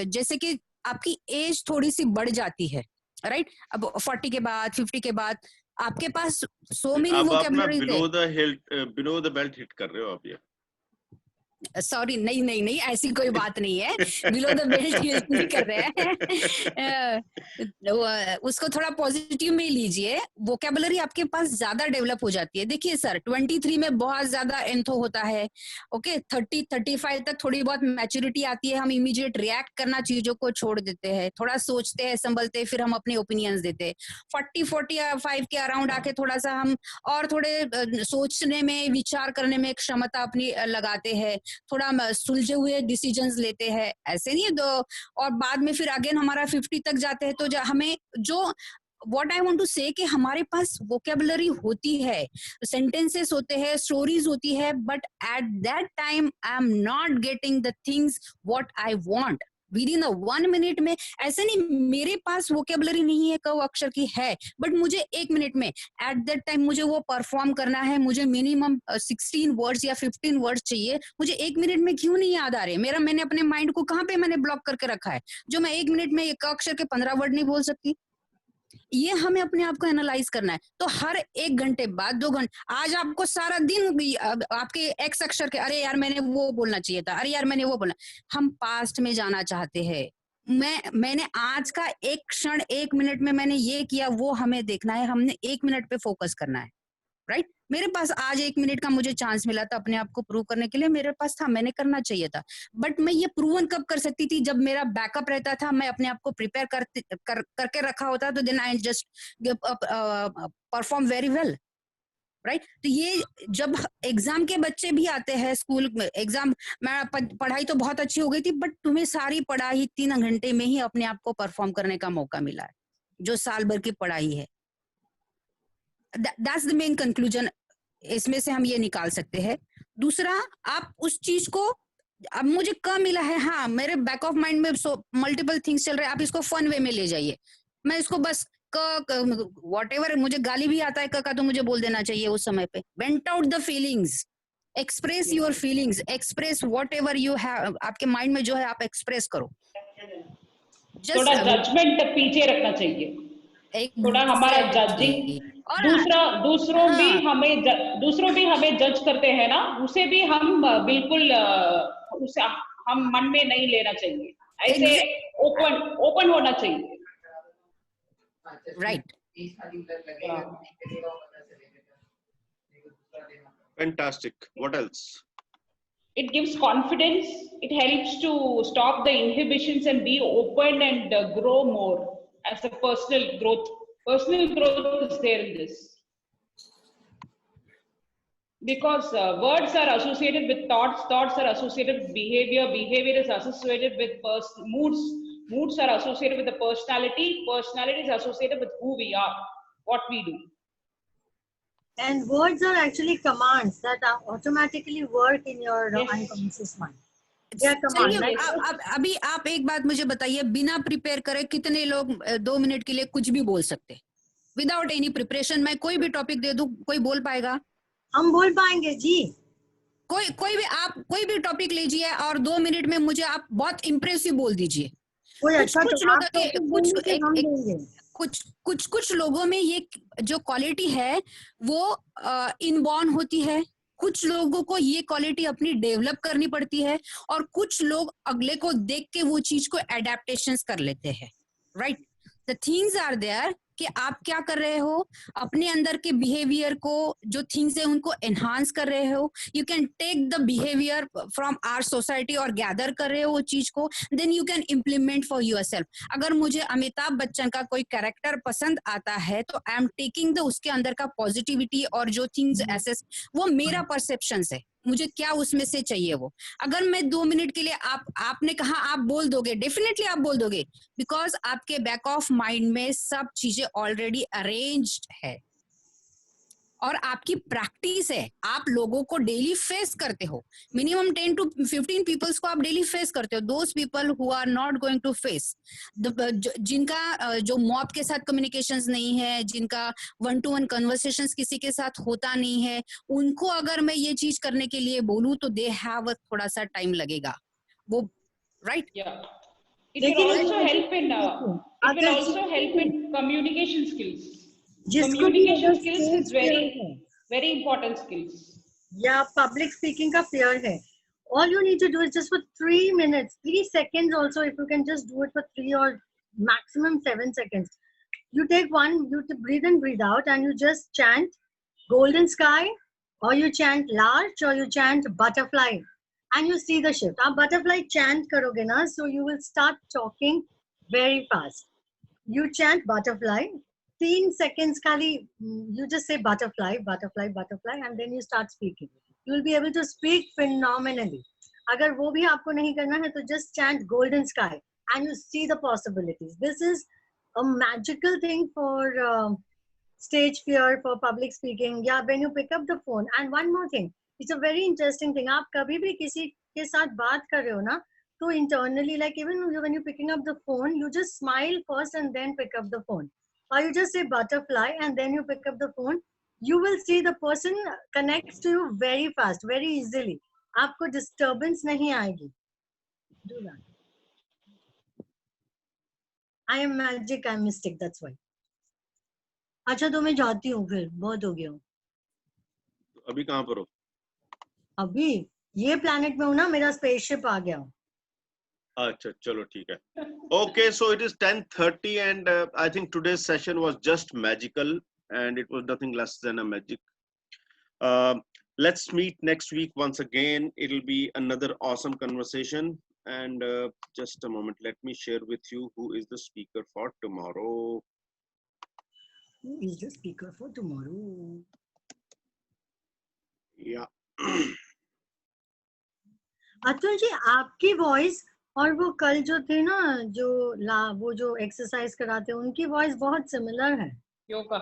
जैसे कि आपकी एज थोड़ी सी बढ़ जाती है, राइट? अब 40 के बाद, 50 के बाद आपके पास so many vocabularies है. बिलो द बेल्ट हिट कर रहे हो आप ये. सॉरी, नहीं, ऐसी कोई बात नहीं है. बिलो द बेल्ट नहीं कर रहे हैं. उसको थोड़ा पॉजिटिव में लीजिए. वोकेबलरी आपके पास ज्यादा डेवलप हो जाती है. देखिए सर, 23 में बहुत ज्यादा एंथो होता है, ओके. 30-35 तक थोड़ी बहुत मैच्योरिटी आती है. हम इमीडिएट रिएक्ट करना चीजों को छोड़ देते हैं, थोड़ा सोचते हैं, संभलते हैं, फिर हम अपने ओपिनियंस देते हैं. 40-45 के अराउंड आके थोड़ा सा हम और थोड़े सोचने में, विचार करने में क्षमता अपनी लगाते हैं, थोड़ा सुलझे हुए डिसीजंस लेते हैं. ऐसे नहीं दो, और बाद में फिर अगेन हमारा 50 तक जाते हैं, तो हमें जो what I want to say कि हमारे पास वोकेबलरी होती है, सेंटेंसेस होते हैं, स्टोरीज होती है, but at that time I am not getting the things what I want within 1 minute में. ऐसे नहीं मेरे पास वोकेबलरी नहीं है, क अक्षर की है, बट मुझे 1 मिनट में एट दैट टाइम मुझे वो परफॉर्म करना है. मुझे मिनिमम 16 वर्ड्स या 15 वर्ड्स चाहिए. मुझे 1 मिनट में क्यों नहीं याद आ रहे? मैंने अपने माइंड को कहाँ पे मैंने ब्लॉक करके रखा है, जो मैं 1 मिनट में एक अक्षर के 15 वर्ड नहीं बोल सकती? ये हमें अपने आप को एनालाइज करना है. तो हर 1 घंटे बाद, 2 घंटे, आज आपको सारा दिन आपके एक्स अक्षर के, अरे यार मैंने वो बोलना चाहिए था, अरे यार मैंने वो बोलना. हम पास्ट में जाना चाहते हैं, मैंने आज का एक क्षण 1 मिनट में मैंने ये किया, वो हमें देखना है, हमने 1 मिनट पे फोकस करना है, राइट? मेरे पास आज 1 मिनट का मुझे चांस मिला था अपने आप को प्रूव करने के लिए, मेरे पास था, मैंने करना चाहिए था। बट मैं ये प्रूवन कब कर सकती थी? जब मेरा बैकअप रहता था, मैं अपने आप को प्रिपेयर करके रखा होता, तो then I just perform very well, right? तो ये जब एग्जाम के बच्चे भी आते हैं स्कूल में, एग्जाम मैं पढ़ाई तो बहुत अच्छी हो गई थी, बट तुम्हें सारी पढ़ाई 3 घंटे में ही अपने आप को परफॉर्म करने का मौका मिला है, जो साल भर की पढ़ाई है। दैट्स द मेन कंक्लूजन, इसमें से हम ये निकाल सकते हैं। दूसरा, आप उस चीज को, अब मुझे कम मिला है, हाँ मेरे बैक ऑफ माइंड में मल्टीपल थिंग्स चल रहे हैं, आप इसको फन वे में ले जाइए। मैं इसको बस वॉट एवर, मुझे गाली भी आता है का तो मुझे बोल देना चाहिए उस समय पे। Went out the feelings, express your feelings, express what ever you have, आपके माइंड में जो है आप एक्सप्रेस करो। थोड़ा जजमेंट पीछे रखना चाहिए, थोड़ा हमारा जजिंग, दूसरों भी हमें जज करते हैं ना, उसे भी हम बिल्कुल उसे हम मन में नहीं लेना चाहिए, ऐसे ओपन होना चाहिए, right? Fantastic. What else? It gives confidence, it helps to stop the inhibitions and be open and grow more as a personal growth. Personal growth is there in this. Because words are associated with thoughts, thoughts are associated with behavior, behavior is associated with moods, moods are associated with the personality, personality is associated with who we are, what we do. And words are actually commands that are automatically work in your unconscious mind. अभी आप एक बात मुझे बताइए, बिना prepare करे कितने लोग 2 मिनट के लिए कुछ भी बोल सकते? विदाउट एनी प्रिपरेशन मैं कोई भी टॉपिक दे दूं, कोई बोल पाएगा? हम बोल पाएंगे जी। कोई भी, आप कोई भी टॉपिक लीजिए और 2 मिनट में मुझे आप बहुत इम्प्रेसिव बोल दीजिए। कुछ लोगों में ये जो क्वालिटी है वो इनबॉर्न होती है, कुछ लोगों को ये क्वालिटी अपनी डेवलप करनी पड़ती है, और कुछ लोग अगले को देख के वो चीज को एडेप्टेशंस कर लेते हैं, right? The things are there कि आप क्या कर रहे हो, अपने अंदर के बिहेवियर को, जो थिंग्स है उनको एनहांस कर रहे हो। You can take the behaviour from our society और गैदर कर रहे हो वो चीज को, then you can implement for yourself. अगर मुझे अमिताभ बच्चन का कोई कैरेक्टर पसंद आता है तो आई एम टेकिंग द उसके अंदर का पॉजिटिविटी और जो थिंग्स ऐसे, वो मेरा परसेप्शन है, मुझे क्या उसमें से चाहिए वो। अगर मैं 2 मिनट के लिए आपने कहा आप बोल दोगे, डेफिनेटली आप बोल दोगे, बिकॉज आपके बैक ऑफ माइंड में सब चीजें ऑलरेडी अरेंज्ड है और आपकी प्रैक्टिस है। आप लोगों को डेली फेस करते हो, मिनिमम 10 to 15 पीपल्स को आप डेली फेस करते हो। Those people who are not going to face, जिनका जो मॉब के साथ कम्युनिकेशंस नहीं है, जिनका 1-to-1 कन्वर्सेशंस किसी के साथ होता नहीं है, उनको अगर मैं ये चीज करने के लिए बोलूं तो दे हैव थोड़ा सा टाइम लगेगा वो, right? It will also help in communication skills. Communication skills is very important skills. Yeah, public speaking का fear है. All you need to do is just for 3 minutes, 3 seconds also, if you can just do it for 3 or maximum 7 seconds. You take one, you breathe in, breathe out, and you just chant golden sky, or you chant larch, or you chant butterfly, and you see the shift. आप butterfly chant करोगे ना, so you will start talking very fast. You chant butterfly, 3 seconds खाली, you just say butterfly, butterfly, butterfly, and then you start speaking. You will be able to speak phenomenally. अगर वो भी आपको नहीं करना है तो just chant golden sky and you see the possibilities. This is a magical thing for stage fear, for public speaking. Yeah, when you pick up the phone. And one more thing, it's a very interesting thing. आप कभी भी किसी के साथ बात कर रहे हो ना, तो internally, like even when you're picking up the phone, you just smile first and then pick up the phone. Or you just say butterfly and then you pick up the phone. You will see the person connects to you very fast, very easily. आपको disturbance नहीं आएगी. Do that. I am magic, I am mystic, that's why. अच्छा तो मैं जाती हूँ फिर, बहुत हो गया हूँ। अभी कहाँ पर हो? अभी ये planet में हूँ ना, मेरा spaceship आ गया। अच्छा चलो ठीक है. Okay, so it is 10:30 and I think today's session was just magical and it was nothing less than a magic. Let's meet next week once again. It'll be another awesome conversation. And just a moment, let me share with you who is the speaker for tomorrow. Who is the speaker for tomorrow? Yeah. Atul ji, आपकी voice और वो कल जो थे ना, वो जो exercise कराते हैं, उनकी वॉइस बहुत सिमिलर है. Yoga.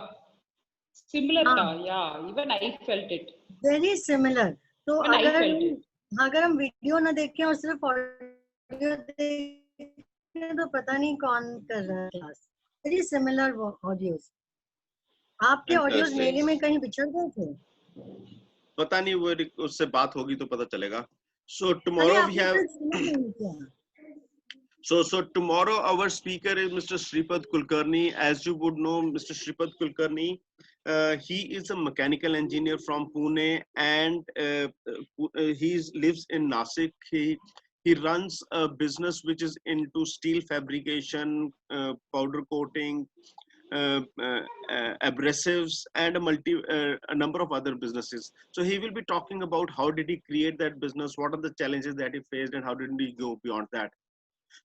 Similar था, yeah. Even I felt it. Very similar. तो Even I felt it. अगर हम वीडियो ना देखें और सिर्फ ऑडियो देखें तो पता नहीं कौन कर रहा है क्लास. Very similar audios. आपके ऑडियोज मेले में कहीं बिछड़ गए थे? पता नहीं, वो उससे बात होगी तो पता चलेगा. So tomorrow we have. So tomorrow our speaker is Mr. Shripad Kulkarni. As you would know, Mr. Shripad Kulkarni, he is a mechanical engineer from Pune, and he lives in Nasik. He runs a business which is into steel fabrication, powder coating, abrasives, and a number of other businesses. So he will be talking about how did he create that business, what are the challenges that he faced, and how did he go beyond that.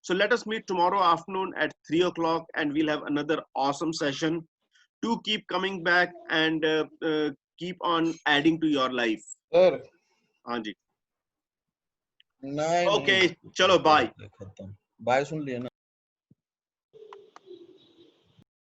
So let us meet tomorrow afternoon at 3 o'clock, and we'll have another awesome session. Do keep coming back and keep on adding to your life. Sir. Anji. नहीं. Okay, chalo, bye. Bye सुन लिया ना.